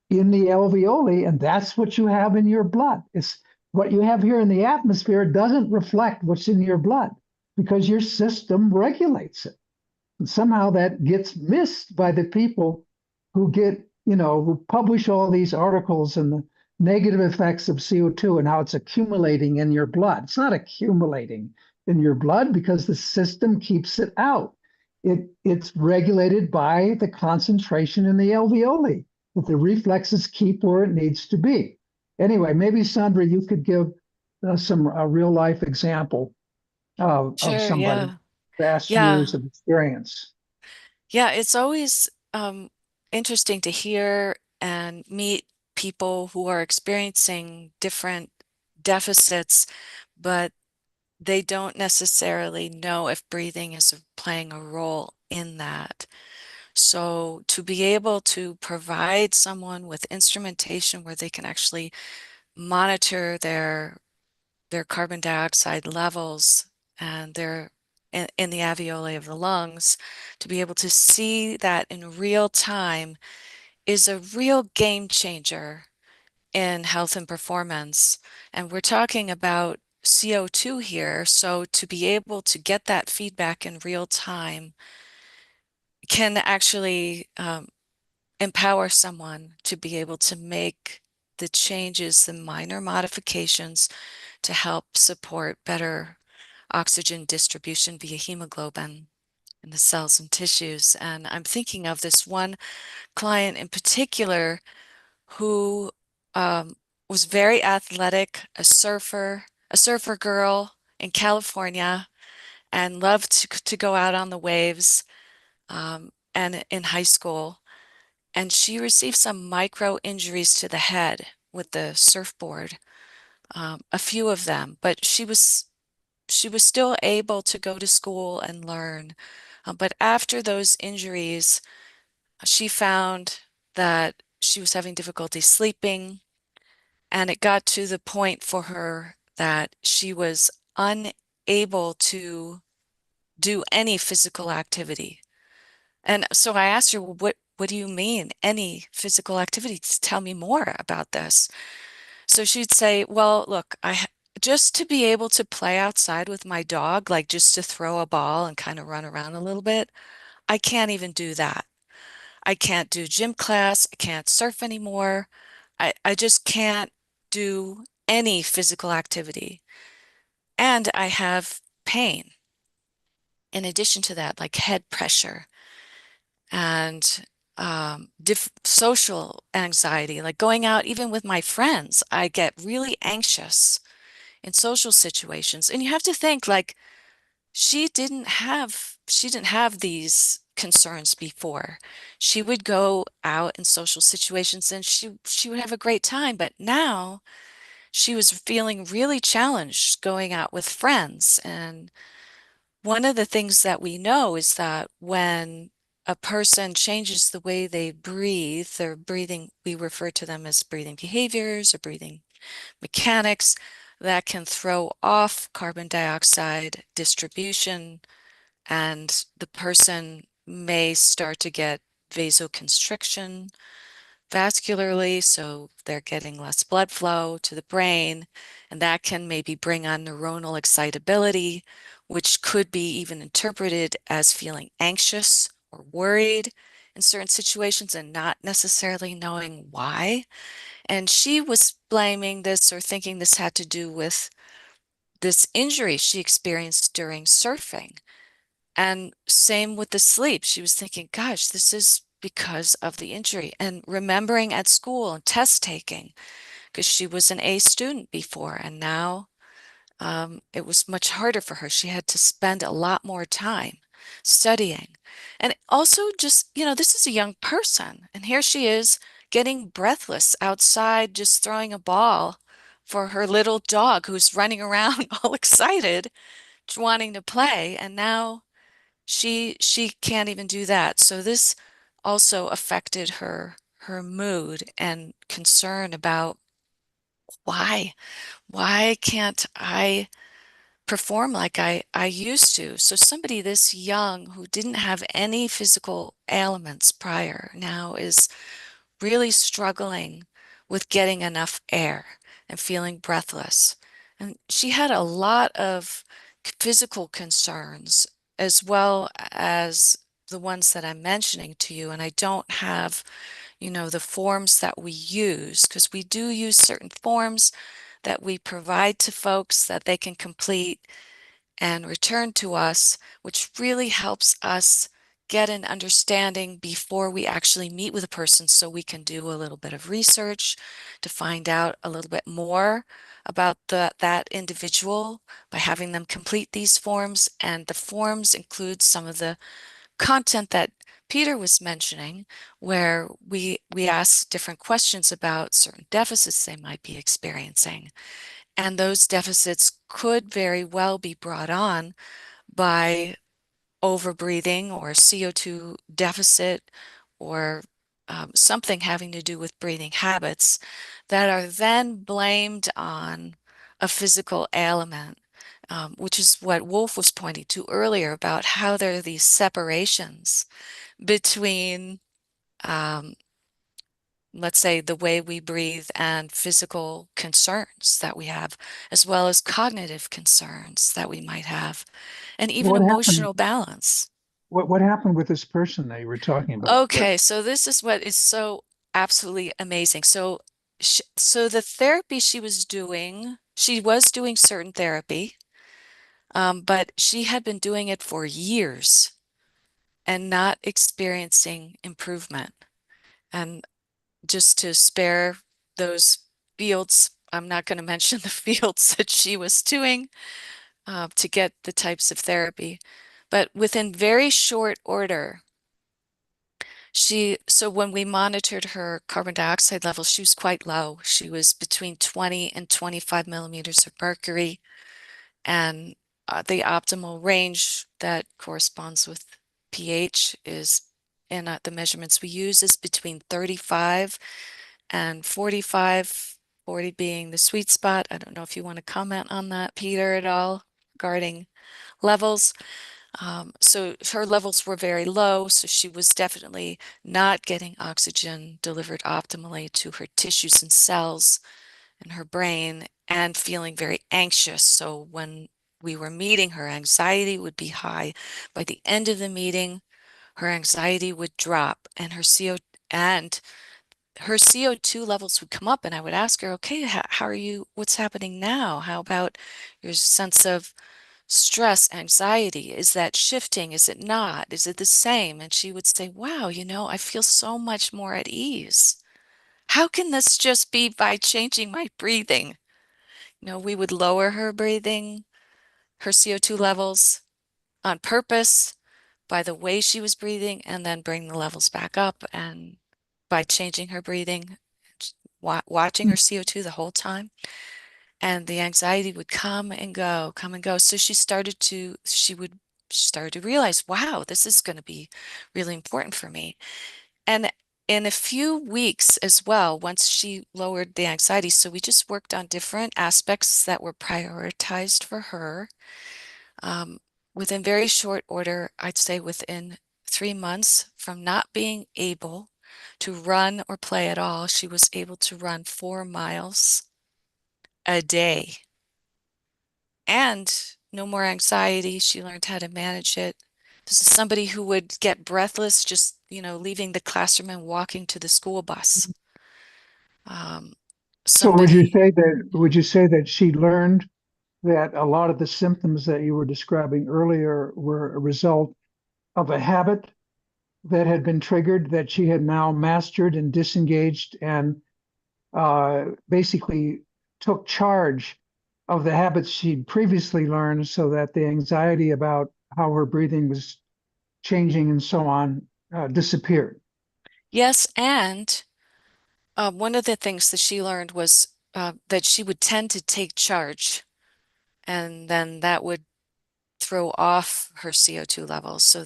in the alveoli, and that's what you have in your blood. It's what you have here in the atmosphere doesn't reflect what's in your blood because your system regulates it. And somehow that gets missed by the people who get, publish all these articles and the negative effects of CO2 and how it's accumulating in your blood. It's not accumulating in your blood because the system keeps it out. It's regulated by the concentration in the alveoli, that the reflexes keep where it needs to be. Anyway, maybe Sandra, you could give some real life example of Sure, somebody yeah. vast Yeah. years of experience. Yeah, it's always interesting to hear and meet people who are experiencing different deficits, but they don't necessarily know if breathing is playing a role in that. So to be able to provide someone with instrumentation where they can actually monitor their carbon dioxide levels and their in the alveoli of the lungs, to be able to see that in real time is a real game changer in health and performance. And we're talking about CO2 here, so to be able to get that feedback in real time can actually empower someone to be able to make the changes, the minor modifications to help support better oxygen distribution via hemoglobin in the cells and tissues. And I'm thinking of this one client in particular who was very athletic, a surfer girl in California, and loved to go out on the waves and in high school. And she received some micro injuries to the head with the surfboard, a few of them, but she was still able to go to school and learn. But after those injuries, she found that she was having difficulty sleeping, and it got to the point for her that she was unable to do any physical activity. And so I asked her, well, what do you mean, any physical activity? Tell me more about this. So she'd say, well, look, just to be able to play outside with my dog, like just to throw a ball and kind of run around a little bit, I can't even do that. I can't do gym class. I can't surf anymore. I just can't do any physical activity. And I have pain in addition to that, like head pressure and social anxiety, like going out even with my friends. I get really anxious in social situations. And you have to think, like, she didn't have these concerns before. She would go out in social situations and she would have a great time, but now she was feeling really challenged going out with friends. And one of the things that we know is that when a person changes the way they breathe, their breathing, we refer to them as breathing behaviors or breathing mechanics, that can throw off carbon dioxide distribution, and the person may start to get vasoconstriction vascularly, so they're getting less blood flow to the brain, and that can maybe bring on neuronal excitability, which could be even interpreted as feeling anxious or worried in certain situations and not necessarily knowing why. And she was blaming this or thinking this had to do with this injury she experienced during surfing. And same with the sleep. She was thinking, gosh, this is because of the injury. And remembering at school and test taking, because she was an A student before, and now it was much harder for her. She had to spend a lot more time studying. And also just, this is a young person, and here she is getting breathless outside, just throwing a ball for her little dog who's running around all excited, wanting to play. And now she can't even do that. So this also affected her mood and concern about why can't I perform like I used to? So somebody this young who didn't have any physical ailments prior now is really struggling with getting enough air and feeling breathless. And she had a lot of physical concerns as well as the ones that I'm mentioning to you. And I don't have the forms that we use, because we do use certain forms that we provide to folks that they can complete and return to us, which really helps us get an understanding before we actually meet with a person, so we can do a little bit of research to find out a little bit more about that individual by having them complete these forms. And the forms include some of the content that Peter was mentioning, where we ask different questions about certain deficits they might be experiencing. And those deficits could very well be brought on by overbreathing or CO2 deficit, or something having to do with breathing habits that are then blamed on a physical ailment, which is what Wolf was pointing to earlier about how there are these separations between, let's say, the way we breathe and physical concerns that we have, as well as cognitive concerns that we might have, and even What happened? emotional balance. What happened with this person that you were talking about? Okay, so this is what is so absolutely amazing. So the therapy she was doing certain therapy, but she had been doing it for years and not experiencing improvement. And just to spare those fields, I'm not going to mention the fields that she was doing to get the types of therapy. But within very short order, so when we monitored her carbon dioxide levels, she was quite low. She was between 20 and 25 millimeters of mercury. And the optimal range that corresponds with pH is, in the measurements we use, is between 35 and 45, 40 being the sweet spot. I don't know if you want to comment on that, Peter, at all regarding levels. So her levels were very low, so she was definitely not getting oxygen delivered optimally to her tissues and cells in her brain, and feeling very anxious. So when we were meeting, her anxiety would be high. By the end of the meeting, her anxiety would drop, and her CO2 levels would come up, and I would ask her, okay, how are you? What's happening now? How about your sense of stress, anxiety? Is that shifting? Is it not? Is it the same? And she would say, wow, I feel so much more at ease. How can this just be by changing my breathing? We would lower her breathing, her CO2 levels on purpose by the way she was breathing, and then bring the levels back up, and by changing her breathing, watching her CO2 the whole time, and the anxiety would come and go, come and go. So she started to realize, wow, this is going to be really important for me. And in a few weeks as well, once she lowered the anxiety, so we just worked on different aspects that were prioritized for her. Within very short order, I'd say within 3 months from not being able to run or play at all, she was able to run 4 miles a day. And no more anxiety. She learned how to manage it. This is somebody who would get breathless just, leaving the classroom and walking to the school bus. So would you Somebody, say that she learned that a lot of the symptoms that you were describing earlier were a result of a habit that had been triggered, that she had now mastered and disengaged, and basically took charge of the habits she'd previously learned, so that the anxiety about how her breathing was changing and so on disappeared? yes, and one of the things that she learned was that she would tend to take charge, and then that would throw off her CO2 levels. So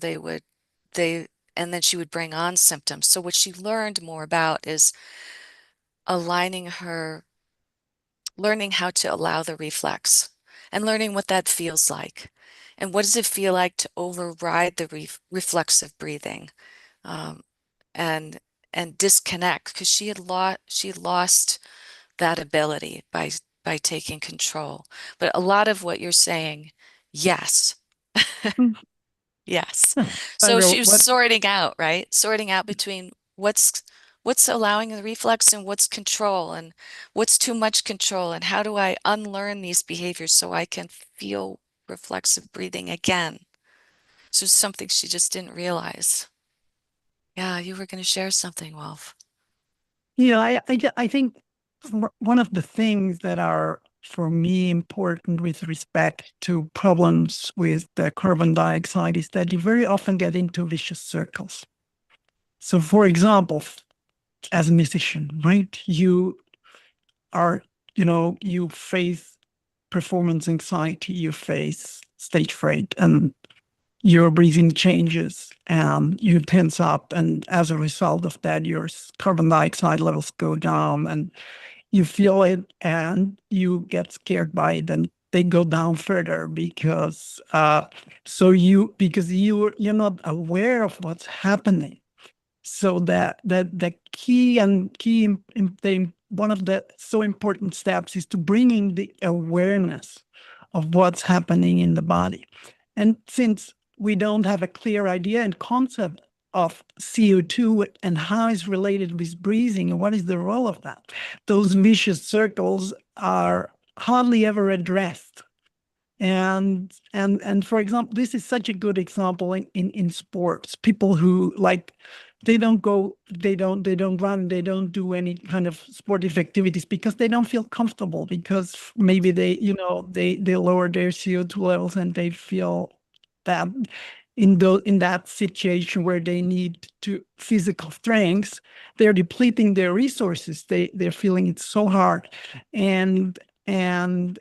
and then she would bring on symptoms. So what she learned more about is learning how to allow the reflex, and learning what that feels like. And what does it feel like to override the reflexive breathing, um, and disconnect, because she had lost that ability by taking control. But a lot of what you're saying, yes. Hmm. Yes. So Sandra, she was sorting out, right? Sorting out between what's what's allowing the reflex and what's control and what's too much control and how do I unlearn these behaviors so I can feel reflexive breathing again. So it's something she just didn't realize. Yeah, you were going to share something, Wolf. Yeah, I think one of the things that are, for me, important with respect to problems with the carbon dioxide is that you very often get into vicious circles. So, for example, as a musician, right, you are, you face performance anxiety, you face stage fright, and your breathing changes and you tense up. And as a result of that, your carbon dioxide levels go down and you feel it and you get scared by it and they go down further because you're not aware of what's happening. So that the key and key thing, one of the so important steps is to bringing the awareness of what's happening in the body. And since we don't have a clear idea and concept of CO2 and how it's related with breathing and what is the role of that, those vicious circles are hardly ever addressed. And for example, this is such a good example in sports. People who they don't run, they don't do any kind of sportive activities because they don't feel comfortable, because maybe they lower their CO2 levels and they feel that in that situation where they need to physical strength, they're depleting their resources. They're feeling it so hard. And then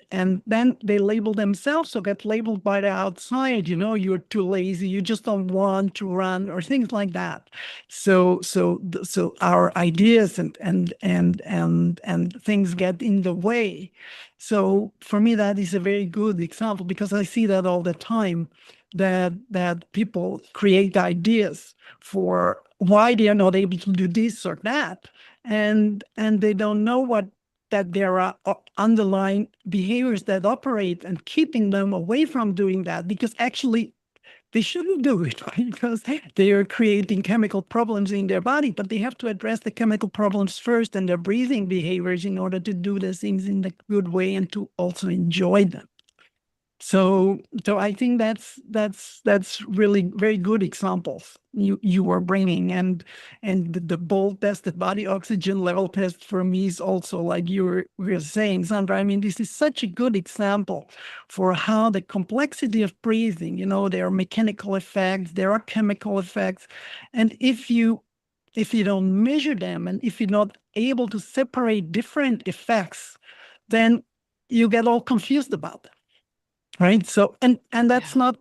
they label themselves or get labeled by the outside, you're too lazy, you just don't want to run, or things like that. So our ideas and things get in the way. So for me, that is a very good example, because I see that all the time, that people create ideas for why they are not able to do this or that, and they don't know that there are underlying behaviors that operate and keeping them away from doing that, because actually they shouldn't do it, right? Because they are creating chemical problems in their body, but they have to address the chemical problems first and their breathing behaviors in order to do the things in the good way and to also enjoy them. So I think that's really very good examples you were bringing, and the bold test, the body oxygen level test, for me is also, like you were saying, Sandra. I mean, this is such a good example for how the complexity of breathing. There are mechanical effects, there are chemical effects, and if you don't measure them, and if you're not able to separate different effects, then you get all confused about them. Right. So, and that's not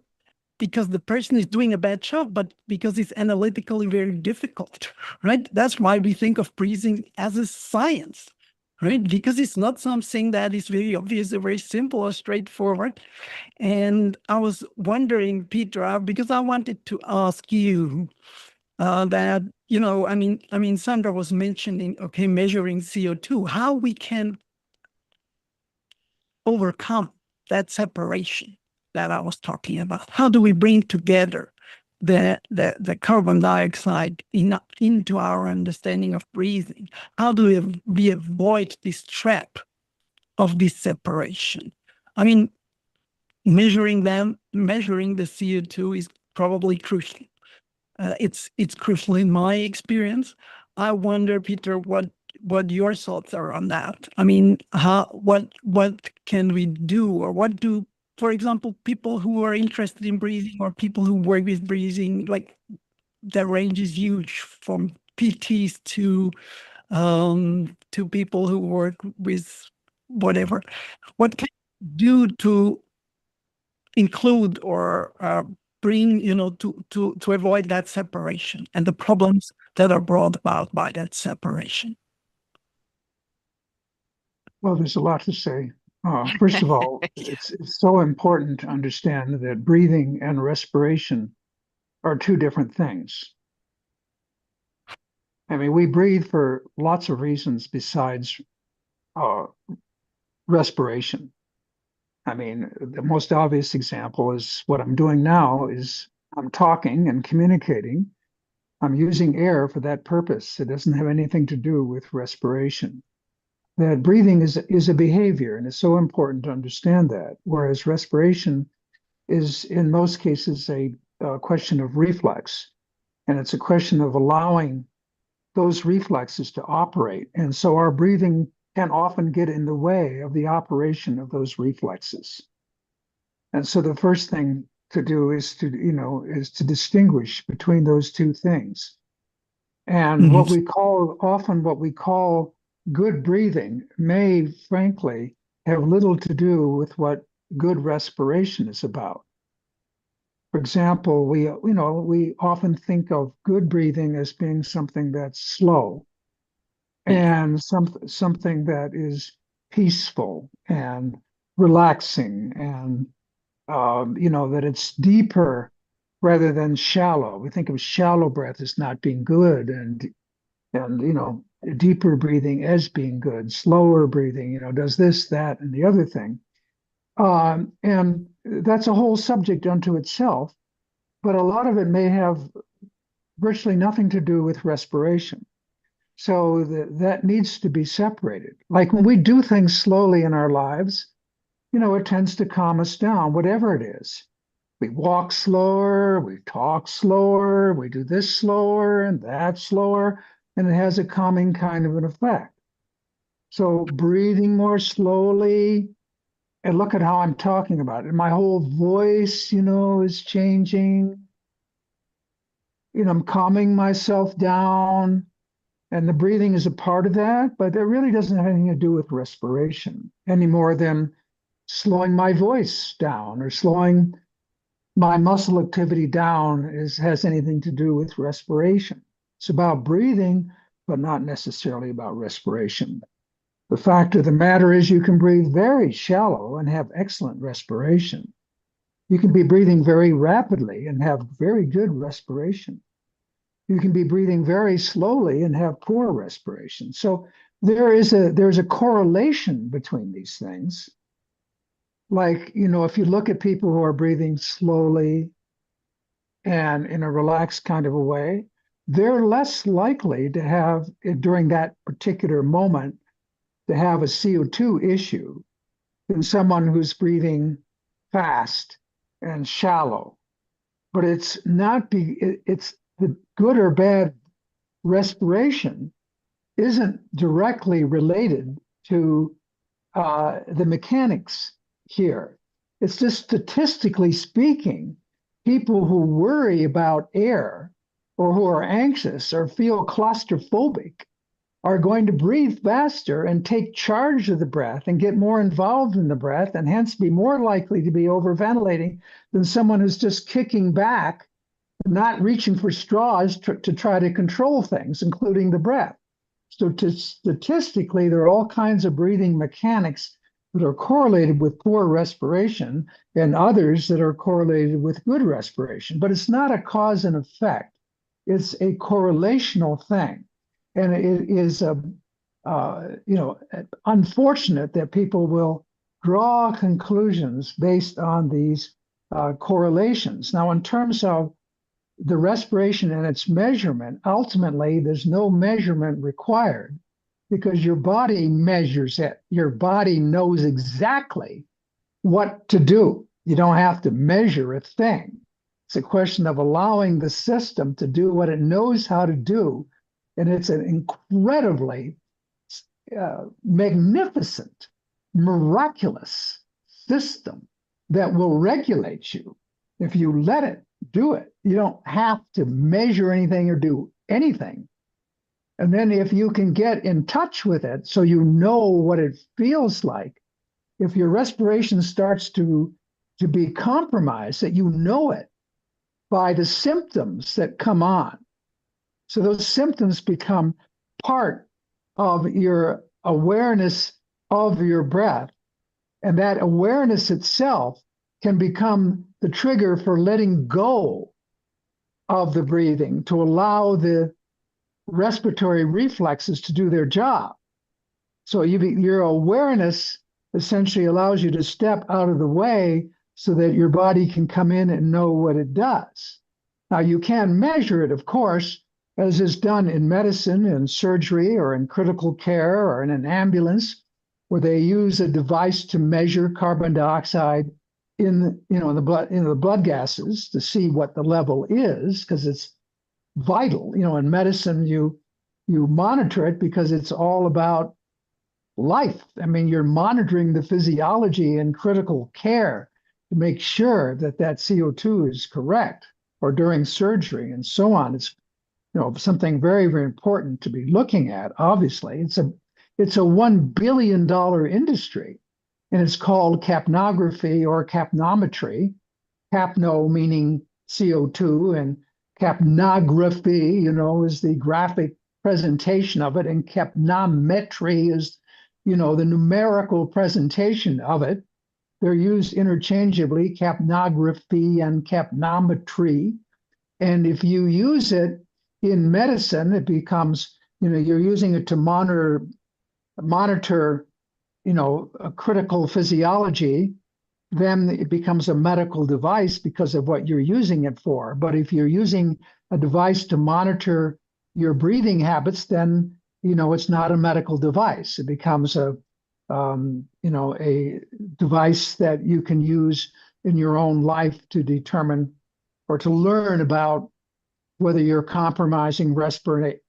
because the person is doing a bad job, but because it's analytically very difficult. Right. That's why we think of breathing as a science. Right. Because it's not something that is very obvious or very simple or straightforward. And I was wondering, Peter, because I wanted to ask you that, I mean, Sandra was mentioning, okay, measuring CO2, how we can overcome that separation that I was talking about. How do we bring together the carbon dioxide into our understanding of breathing? How do we avoid this trap of this separation? I mean, measuring the CO2 is probably crucial. It's crucial in my experience. I wonder, Peter, what your thoughts are on that. I mean, what can we do, or what do, for example, people who are interested in breathing or people who work with breathing, like the range is huge, from PTs to people who work with whatever. What can you do to include or bring, to avoid that separation and the problems that are brought about by that separation? Well, there's a lot to say. First of all, it's so important to understand that breathing and respiration are two different things. I mean, we breathe for lots of reasons besides uh, respiration. I mean, the most obvious example is what I'm doing now is I'm talking and communicating, I'm using air for that purpose. It doesn't have anything to do with respiration. That breathing is a behavior, and it's so important to understand that. Whereas respiration is, in most cases, a question of reflex, and it's a question of allowing those reflexes to operate. And so our breathing can often get in the way of the operation of those reflexes. And so the first thing to do is to distinguish between those two things. And Mhm. what we call good breathing may frankly have little to do with what good respiration is about. For example, we often think of good breathing as being something that's slow and something that is peaceful and relaxing, and that it's deeper rather than shallow. We think of shallow breath as not being good, and deeper breathing as being good. Slower breathing, does this, that, and the other thing. And that's a whole subject unto itself, but a lot of it may have virtually nothing to do with respiration. So that needs to be separated. Like when we do things slowly in our lives, it tends to calm us down, whatever it is. We walk slower, we talk slower, we do this slower and that slower, and it has a calming kind of an effect. So breathing more slowly, and look at how I'm talking about it. My whole voice, is changing. I'm calming myself down, and the breathing is a part of that, but it really doesn't have anything to do with respiration any more than slowing my voice down or slowing my muscle activity down has anything to do with respiration. It's about breathing, but not necessarily about respiration. The fact of the matter is you can breathe very shallow and have excellent respiration. You can be breathing very rapidly and have very good respiration. You can be breathing very slowly and have poor respiration. So there's a correlation between these things. Like, if you look at people who are breathing slowly and in a relaxed kind of a way, they're less likely to have, during that particular moment, to have a CO2 issue than someone who's breathing fast and shallow. But it's the good or bad respiration isn't directly related to the mechanics here. It's just statistically speaking, people who worry about air or who are anxious or feel claustrophobic are going to breathe faster and take charge of the breath and get more involved in the breath, and hence be more likely to be overventilating than someone who's just kicking back, not reaching for straws to try to control things, including the breath. So statistically, there are all kinds of breathing mechanics that are correlated with poor respiration and others that are correlated with good respiration. But it's not a cause and effect. It's a correlational thing. And it is, unfortunate that people will draw conclusions based on these correlations. Now, in terms of the respiration and its measurement, ultimately, there's no measurement required because your body measures it. Your body knows exactly what to do. You don't have to measure a thing. It's a question of allowing the system to do what it knows how to do. And it's an incredibly magnificent, miraculous system that will regulate you if you let it do it. You don't have to measure anything or do anything. And then if you can get in touch with it so you know what it feels like, if your respiration starts to be compromised, that you know it by the symptoms that come on. So those symptoms become part of your awareness of your breath. And that awareness itself can become the trigger for letting go of the breathing to allow the respiratory reflexes to do their job. So your awareness essentially allows you to step out of the way so that your body can come in and know what it does. Now, you can measure it, of course, as is done in medicine, in surgery, or in critical care, or in an ambulance, where they use a device to measure carbon dioxide in the blood gases to see what the level is, because it's vital. In medicine, you monitor it because it's all about life. I mean, you're monitoring the physiology in critical care to make sure that that CO2 is correct, or during surgery and so on. It's something very, very important to be looking at. Obviously, it's a $1 billion industry, and it's called capnography or capnometry. Capno meaning CO2, and capnography, is the graphic presentation of it, and capnometry is, the numerical presentation of it. They're used interchangeably, capnography and capnometry. And if you use it in medicine, it becomes, you're using it to monitor, a critical physiology, then it becomes a medical device because of what you're using it for. But if you're using a device to monitor your breathing habits, then, it's not a medical device. It becomes a device that you can use in your own life to determine or to learn about whether you're compromising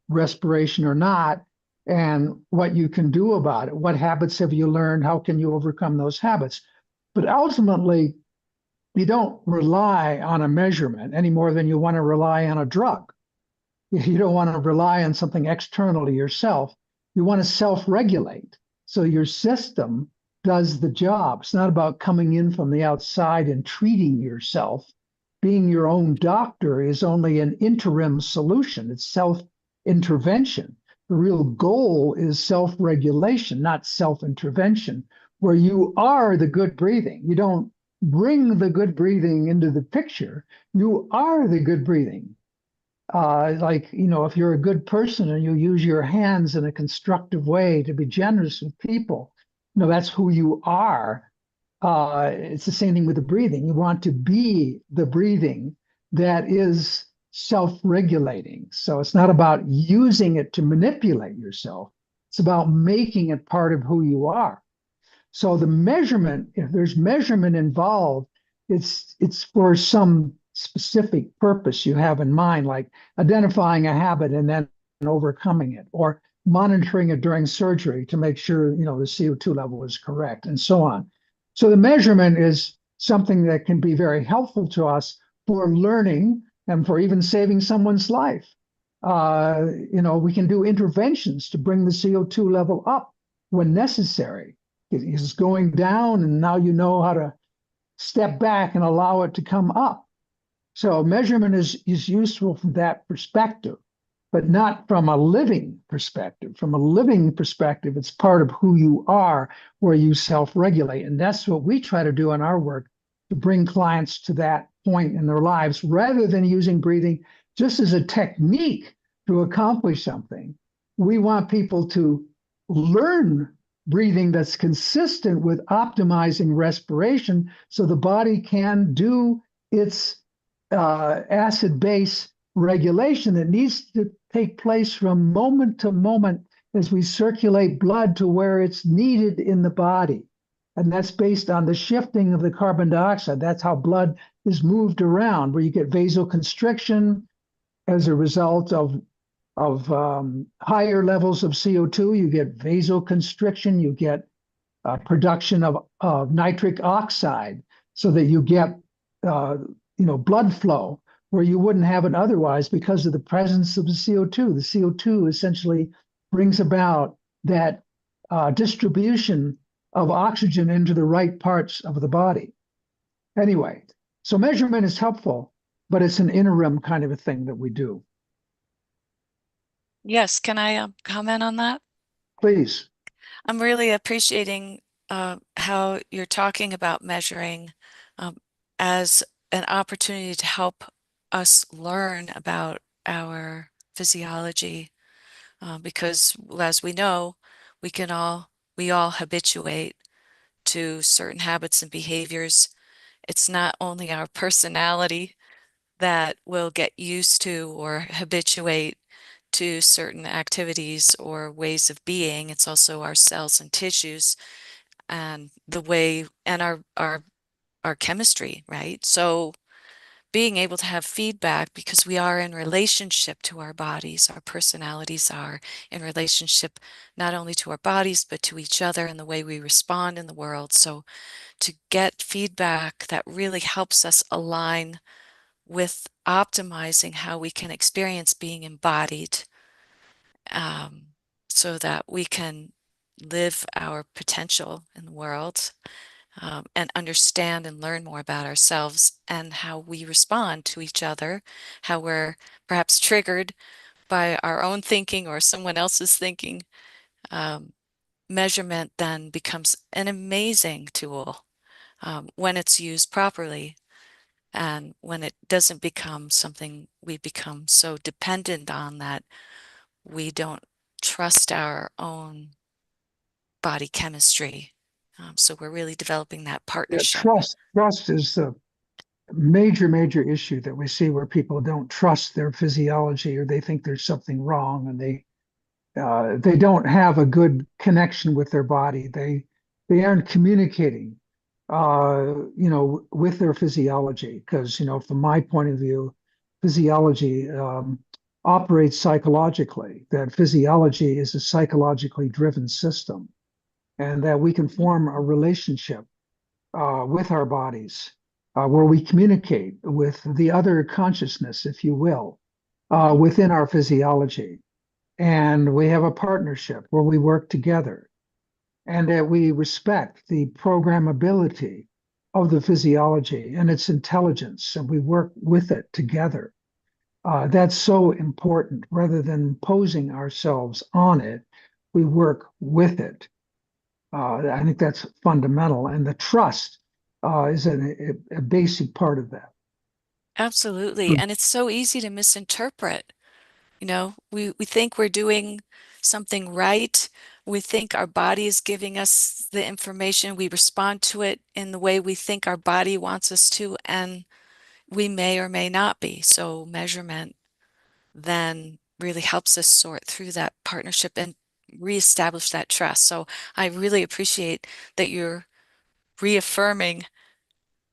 respiration or not, and what you can do about it. What habits have you learned? How can you overcome those habits? But ultimately, you don't rely on a measurement any more than you want to rely on a drug. You don't want to rely on something external to yourself. You want to self-regulate. So your system does the job. It's not about coming in from the outside and treating yourself. Being your own doctor is only an interim solution. It's self-intervention. The real goal is self-regulation, not self-intervention, where you are the good breathing. You don't bring the good breathing into the picture. You are the good breathing. If you're a good person and you use your hands in a constructive way to be generous with people, that's who you are. It's the same thing with the breathing. You want to be the breathing that is self-regulating. So it's not about using it to manipulate yourself. It's about making it part of who you are. So the measurement, if there's measurement involved, it's for some specific purpose you have in mind, like identifying a habit and then overcoming it, or monitoring it during surgery to make sure, the CO2 level is correct, and so on. So the measurement is something that can be very helpful to us for learning and for even saving someone's life. We can do interventions to bring the CO2 level up when necessary. It's going down, and now you know how to step back and allow it to come up. So measurement is useful from that perspective, but not from a living perspective. From a living perspective, it's part of who you are, where you self-regulate. And that's what we try to do in our work, to bring clients to that point in their lives, rather than using breathing just as a technique to accomplish something. We want people to learn breathing that's consistent with optimizing respiration, so the body can do its acid-base regulation that needs to take place from moment to moment as we circulate blood to where it's needed in the body. And that's based on the shifting of the carbon dioxide. That's how blood is moved around, where you get vasoconstriction as a result of higher levels of CO2. You get vasoconstriction, you get production of nitric oxide, so that you get blood flow where you wouldn't have it otherwise because of the presence of the CO2. The CO2 essentially brings about that distribution of oxygen into the right parts of the body. Anyway, so measurement is helpful, but it's an interim kind of a thing that we do. Yes, can I comment on that? Please. I'm really appreciating how you're talking about measuring as an opportunity to help us learn about our physiology, because as we know, we all habituate to certain habits and behaviors. It's not only our personality that will get used to or habituate, to certain activities or ways of being. It's also our cells and tissues and the way and our chemistry, right? So being able to have feedback because we are in relationship to our bodies, our personalities are in relationship not only to our bodies, but to each other and the way we respond in the world. So to get feedback that really helps us align with optimizing how we can experience being embodied, so that we can live our potential in the world, and understand and learn more about ourselves and how we respond to each other, how we're perhaps triggered by our own thinking or someone else's thinking. Measurement then becomes an amazing tool when it's used properly. And when it doesn't become something we become so dependent on that we don't trust our own body chemistry. So we're really developing that Yeah, partnership. trust is the major issue that we see where people don't trust their physiology or they think there's something wrong and they don't have a good connection with their body. They aren't communicating, with their physiology because, from my point of view, physiology operates psychologically. That physiology is a psychologically driven system, and that we can form a relationship with our bodies, where we communicate with the other consciousness, if you will, within our physiology. And we have a partnership where we work together and that we respect the programmability of the physiology and its intelligence, and we work with it together. That's so important. Rather than imposing ourselves on it, we work with it. I think that's fundamental, and the trust is a basic part of that. Absolutely. And it's so easy to misinterpret. We think we're doing something right. We think our body is giving us the information. We respond to it in the way we think our body wants us to, and we may or may not be. So measurement then really helps us sort through that partnership and reestablish that trust. So I really appreciate that you're reaffirming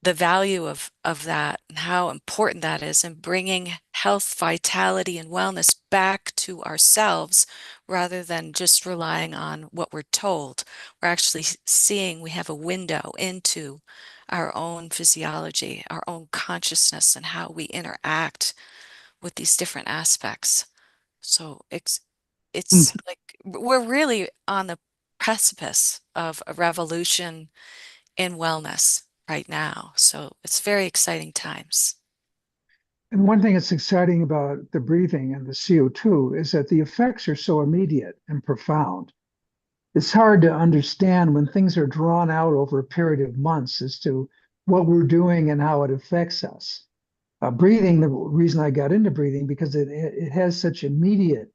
the value of that and how important that is in bringing health, vitality, and wellness back to ourselves rather than just relying on what we're told. We're actually seeing we have a window into our own physiology, our own consciousness, and how we interact with these different aspects. So it's like we're really on the precipice of a revolution in wellness right now. So it's very exciting times. And one thing that's exciting about the breathing and the CO2 is that the effects are so immediate and profound. It's hard to understand when things are drawn out over a period of months as to what we're doing and how it affects us. Breathing, the reason I got into breathing, because it has such immediate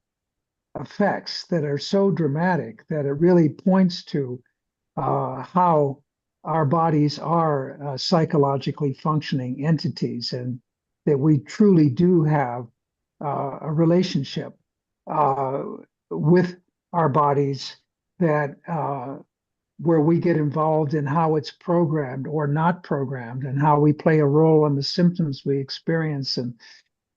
effects that are so dramatic that it really points to how our bodies are psychologically functioning entities, and that we truly do have a relationship with our bodies that where we get involved in how it's programmed or not programmed and how we play a role in the symptoms we experience. And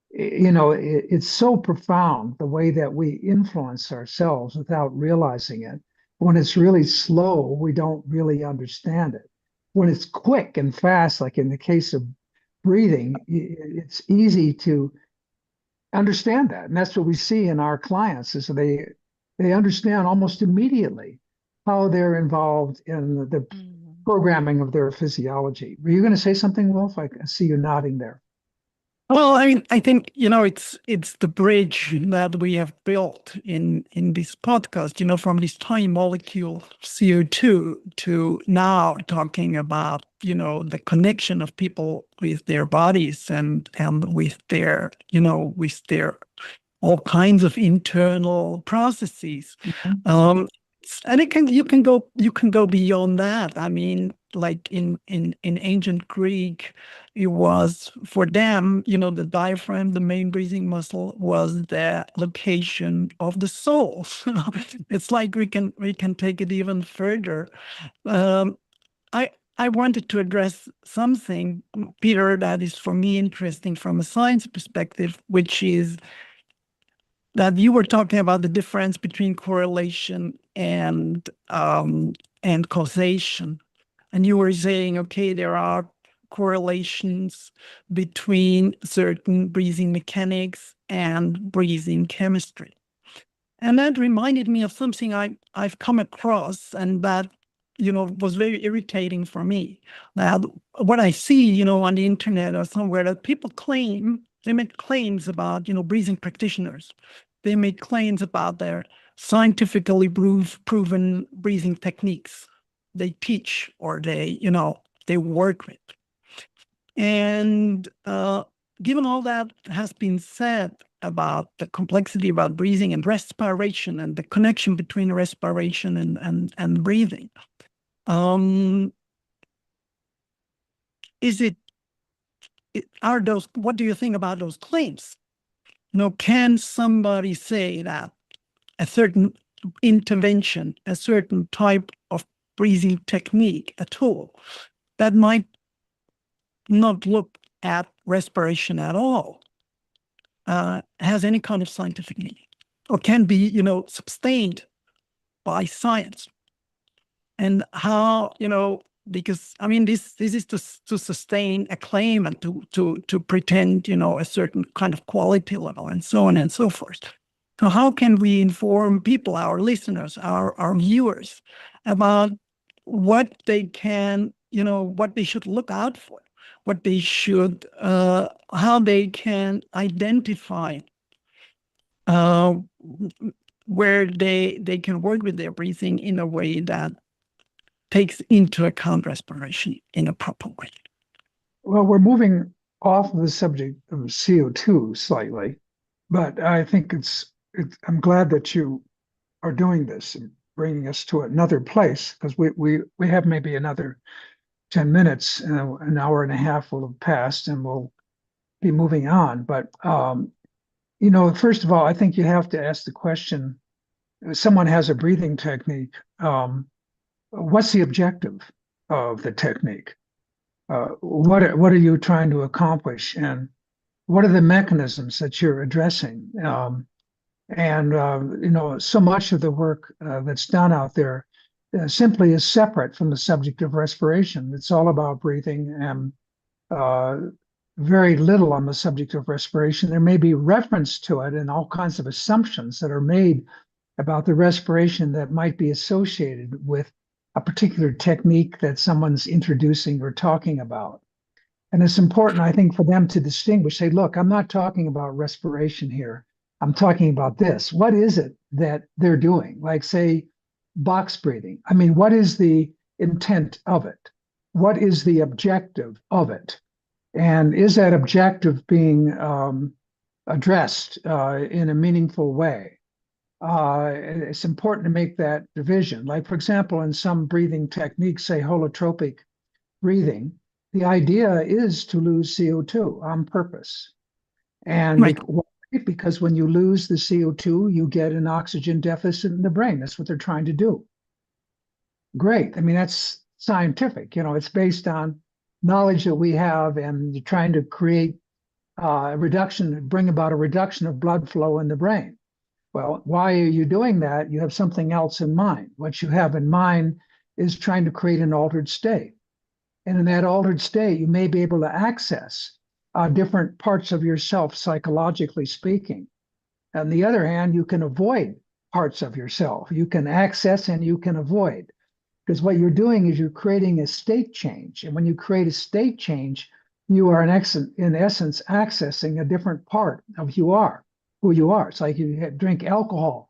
it's so profound the way that we influence ourselves without realizing it. When it's really slow, we don't really understand it. When it's quick and fast, like in the case of breathing, it's easy to understand that. And that's what we see in our clients is they understand almost immediately how they're involved in the programming of their physiology. Were you going to say something, Wolf? I see you nodding there. Well, I mean, I think, it's the bridge that we have built in this podcast, from this tiny molecule CO2 to now talking about, the connection of people with their bodies and with their, with their all kinds of internal processes. And you can go beyond that. I mean, like in ancient Greek, it was for them, the diaphragm, the main breathing muscle, was the location of the soul. It's like we can take it even further. Um, I wanted to address something, Peter, that is for me interesting from a science perspective, which is that you were talking about the difference between correlation and causation. And you were saying, okay, there are correlations between certain breathing mechanics and breathing chemistry. And that reminded me of something I've come across, and that, was very irritating for me. Now, what I see, on the internet or somewhere, that people they make claims about, breathing practitioners. They make claims about their scientifically proven breathing techniques they teach or they work with. And given all that has been said about the complexity about breathing and respiration and the connection between respiration and breathing, what do you think about those claims? Can somebody say that a certain intervention, a certain type of breathing technique, a tool that might not look at respiration at all, has any kind of scientific meaning, or can be, sustained by science? And how, because I mean, this is to sustain a claim and to pretend, a certain kind of quality level and so on and so forth. So how can we inform people, our listeners, our viewers, about what they can, what they should look out for, what they should, how they can identify where they can work with their breathing in a way that takes into account respiration in a proper way? Well, we're moving off of the subject of CO2 slightly, but I think I'm glad that you are doing this and bringing us to another place, because we have maybe another 10 minutes, an hour and a half will have passed, and we'll be moving on. But, first of all, I think you have to ask the question, if someone has a breathing technique, what's the objective of the technique? What are you trying to accomplish, and what are the mechanisms that you're addressing? So much of the work that's done out there simply is separate from the subject of respiration. It's all about breathing, and very little on the subject of respiration. There may be reference to it and all kinds of assumptions that are made about the respiration that might be associated with a particular technique that someone's introducing or talking about. And it's important, I think, for them to distinguish, say, look, I'm not talking about respiration here. I'm talking about this. What is it that they're doing? Like, say, box breathing. I mean, what is the intent of it? What is the objective of it? And is that objective being addressed in a meaningful way? It's important to make that division. Like, for example, in some breathing techniques, say holotropic breathing, the idea is to lose CO2 on purpose. And Right. because when you lose the CO2, you get an oxygen deficit in the brain. That's what they're trying to do. Great. I mean, that's scientific. It's based on knowledge that we have, and you're trying to create bring about a reduction of blood flow in the brain. Well, why are you doing that? You have something else in mind. What you have in mind is trying to create an altered state. And in that altered state, you may be able to access different parts of yourself, psychologically speaking. On the other hand, you can avoid parts of yourself. You can access and you can avoid. Because what you're doing is you're creating a state change. And when you create a state change, you are in essence accessing a different part of who you are. It's like you drink alcohol,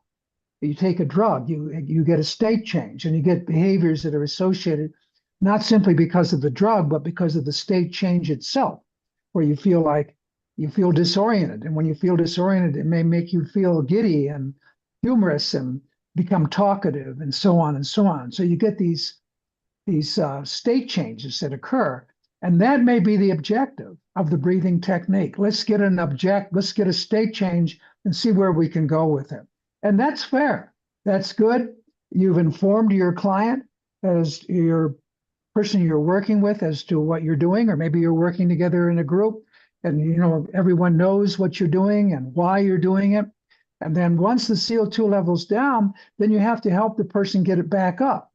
you take a drug, you get a state change, and you get behaviors that are associated not simply because of the drug, but because of the state change itself, where you feel disoriented. And when you feel disoriented, it may make you feel giddy and humorous and become talkative, and so on and so on. So you get these state changes that occur, and that may be the objective of the breathing technique. Let's get a state change and see where we can go with it. And that's fair. That's good. You've informed your client, as your person you're working with, as to what you're doing, or maybe you're working together in a group, and everyone knows what you're doing and why you're doing it. And then once the CO2 level's down, then you have to help the person get it back up.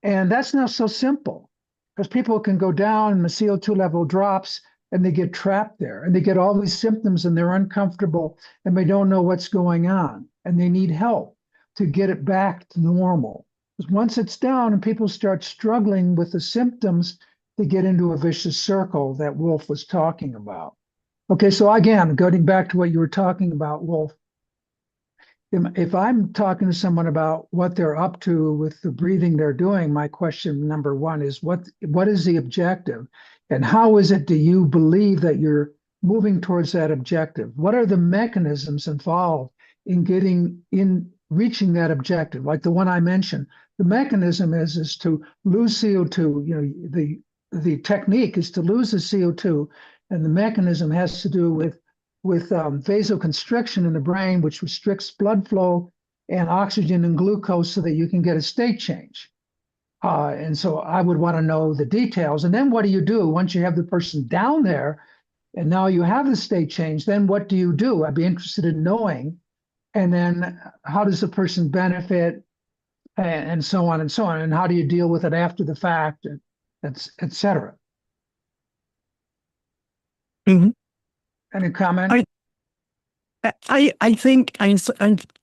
And that's not so simple, because people can go down and the CO2 level drops and they get trapped there and they get all these symptoms and they're uncomfortable and they don't know what's going on and they need help to get it back to normal. Because once it's down and people start struggling with the symptoms, they get into a vicious circle that Wolf was talking about. Okay, so again, going back to what you were talking about, Wolf, if I'm talking to someone about what they're up to with the breathing they're doing, my question number one is what is the objective? And how is it do you believe that you're moving towards that objective? What are the mechanisms involved in reaching that objective? Like the one I mentioned, the mechanism is to lose CO2. The technique is to lose the CO2, and the mechanism has to do with vasoconstriction in the brain, which restricts blood flow and oxygen and glucose so that you can get a state change. And so I would want to know the details. And then what do you do once you have the person down there and now you have the state change? Then what do you do? I'd be interested in knowing. And then how does the person benefit, and so on and so on? And how do you deal with it after the fact, et cetera? Mm-hmm. Any comment? I think,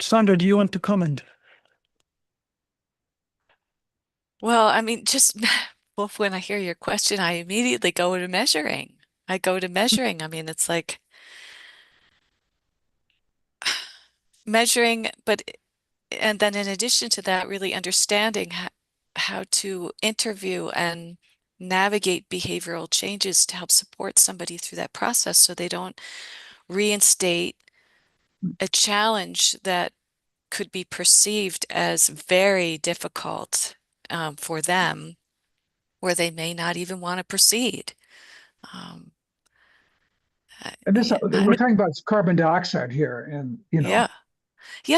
Sandra, do you want to comment? Well, I mean, just Wolf, when I hear your question, I immediately go to measuring. I mean, it's like measuring, and then in addition to that, really understanding how to interview and navigate behavioral changes to help support somebody through that process so they don't reinstate a challenge that could be perceived as very difficult for them, where they may not even want to proceed. And we're talking about carbon dioxide here, and Yeah,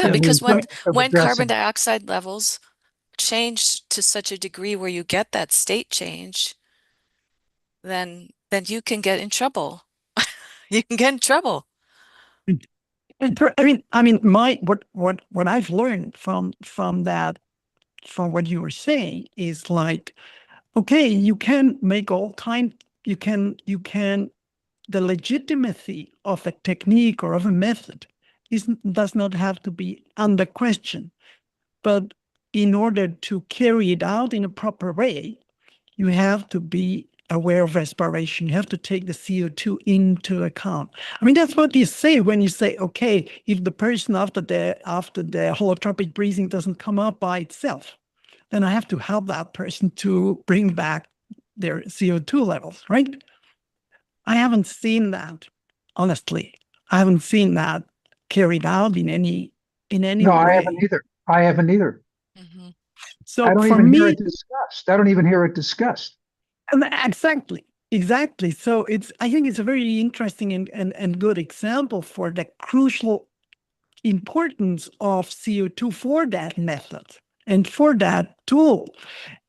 and because the importance of when carbon addressing. dioxide levels change to such a degree where you get that state change, then you can get in trouble. You can get in trouble. I mean, what I've learned from that, from what you were saying, is like, okay, you can make all kind, you can, the legitimacy of a technique or of a method does not have to be under question. But in order to carry it out in a proper way, you have to be aware of respiration. You have to take the CO2 into account. I mean, that's what you say when you say, okay, if the person after the holotropic breathing doesn't come up by itself, then I have to help that person to bring back their CO2 levels, right? I haven't seen that, honestly. I haven't seen that carried out in any No, way. I haven't either. Mm-hmm. So I don't for even me, hear it discussed. I don't even hear it discussed. Exactly. So I think it's a very interesting and good example for the crucial importance of CO2 for that method and for that tool.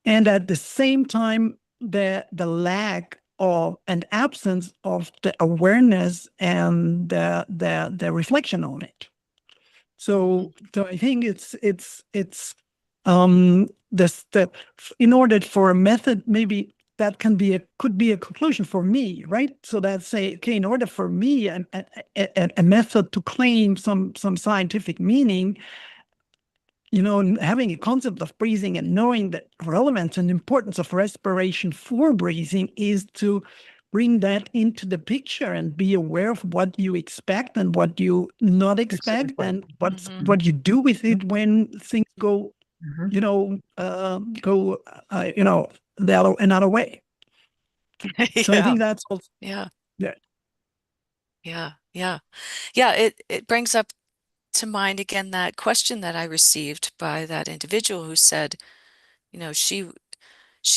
And at the same time, the lack of and absence of the awareness and the reflection on it. So I think it's in order for a method, maybe that could be a conclusion for me, right? So that say, okay, in order for me a method to claim some scientific meaning, having a concept of breathing and knowing the relevance and importance of respiration for breathing is to bring that into the picture and be aware of what you expect and what you not expect, Exactly. and what you do with it when things go, another way. So I think that's also, Yeah. yeah. Yeah. It brings up to mind again that question that I received by that individual who said, you know, she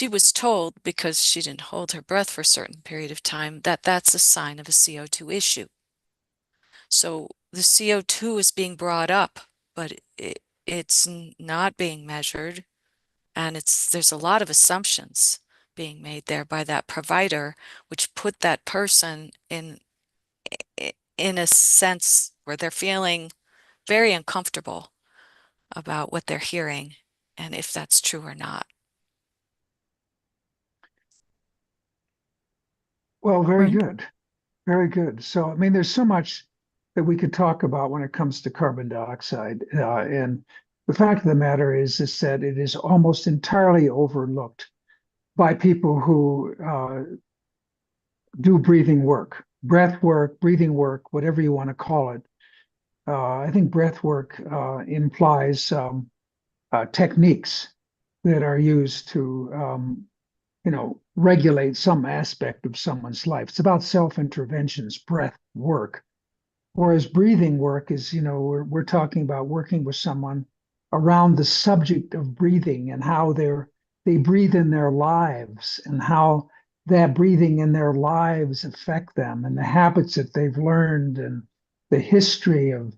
was told, because she didn't hold her breath for a certain period of time, that that's a sign of a CO2 issue. So the CO2 is being brought up, but it's not being measured, and there's a lot of assumptions being made there by that provider, which put that person in a sense where they're feeling very uncomfortable about what they're hearing and if that's true or not. Well, very Right. good. Very good. So, I mean, there's so much that we could talk about when it comes to carbon dioxide. And the fact of the matter is that it is almost entirely overlooked by people who do breathing work, breath work, breathing work, whatever you want to call it. I think breath work implies techniques that are used to regulate some aspect of someone's life. It's about self-interventions, breath work. Whereas breathing work is, we're talking about working with someone around the subject of breathing and how they breathe in their lives and how that breathing in their lives affect them and the habits that they've learned and the history of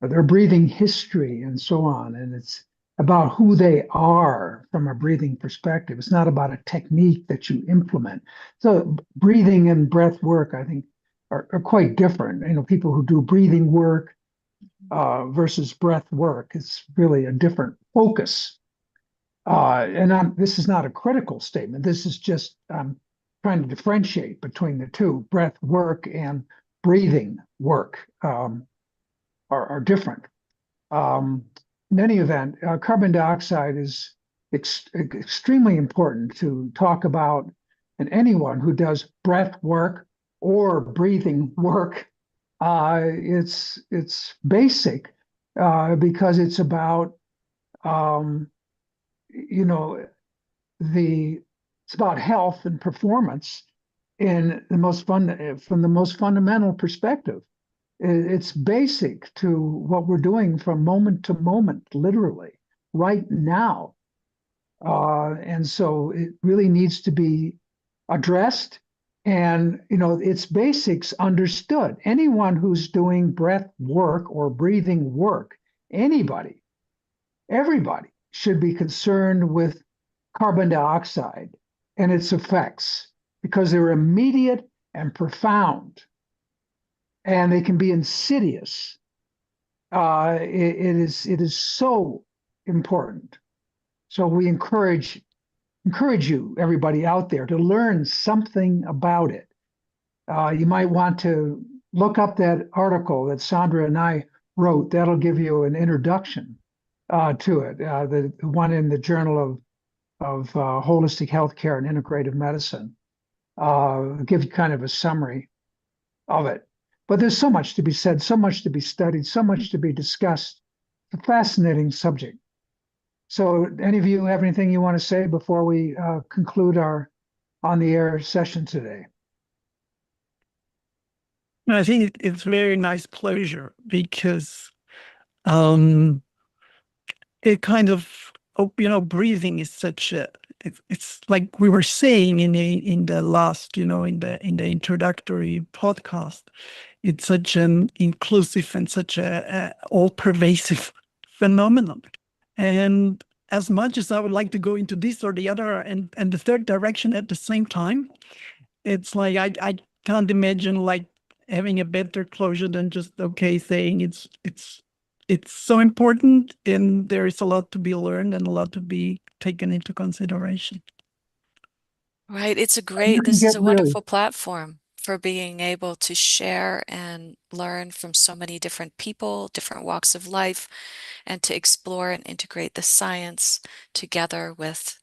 their breathing history and so on. And it's about who they are from a breathing perspective. It's not about a technique that you implement. So breathing and breath work, I think, are quite different. People who do breathing work versus breath work, it's really a different focus. This is not a critical statement. This is just trying to differentiate between the two. Breath work and breathing work are different. In any event, carbon dioxide is extremely important to talk about, and anyone who does breath work or breathing work, it's basic because it's about it's about health and performance in from the most fundamental perspective. It's basic to what we're doing from moment to moment, literally, right now. And so it really needs to be addressed and, its basics understood. Anyone who's doing breath work or breathing work, everybody should be concerned with carbon dioxide and its effects because they're immediate and profound. And they can be insidious. It is so important. So we encourage you, everybody out there, to learn something about it. You might want to look up that article that Sandra and I wrote. That'll give you an introduction to it. The one in the Journal of Holistic Healthcare and Integrative Medicine. Give you kind of a summary of it. But there's so much to be said, so much to be studied, so much to be discussed. It's a fascinating subject. So any of you have anything you want to say before we conclude our on-the-air session today? I think it's very nice pleasure because it kind of, breathing is such a, it's like we were saying in the last, in the introductory podcast, it's such an inclusive and such a all-pervasive phenomenon. And as much as I would like to go into this or the other and the third direction at the same time, it's like I can't imagine like having a better closure than just saying it's so important and there is a lot to be learned and a lot to be taken into consideration. Right. This is a wonderful platform for being able to share and learn from so many different people, different walks of life, and to explore and integrate the science together with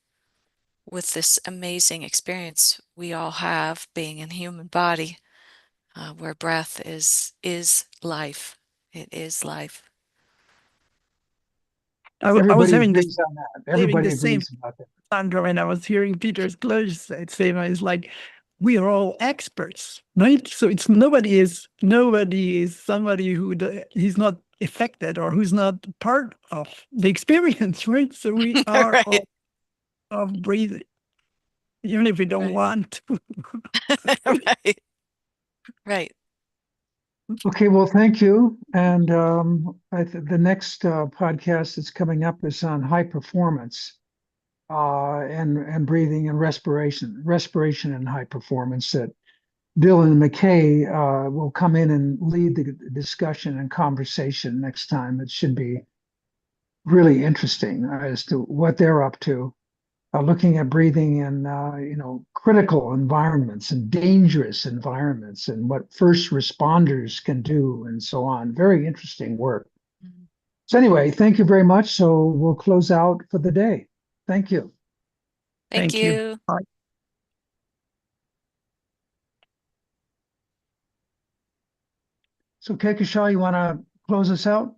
this amazing experience we all have being in the human body, where breath is life. It is life. Everybody agrees on that. Everybody agrees about that. Sandra, when I was hearing Peter's close statement, it's like we are all experts, right? So it's nobody is somebody who he's not affected or who's not part of the experience, right? So we are all Right. of breathing, even if we don't Right. want to. Right. Right. Okay, well, thank you. And the next podcast that's coming up is on high performance and breathing and respiration and high performance. That Dylan McKay will come in and lead the discussion and conversation next time. It should be really interesting as to what they're up to, looking at breathing in critical environments and dangerous environments and what first responders can do and so on. Very interesting work. Mhm. So anyway, thank you very much. So we'll close out for the day. Thank you. Thank Thank you. you. Bye. So Kekisha, you want to close us out?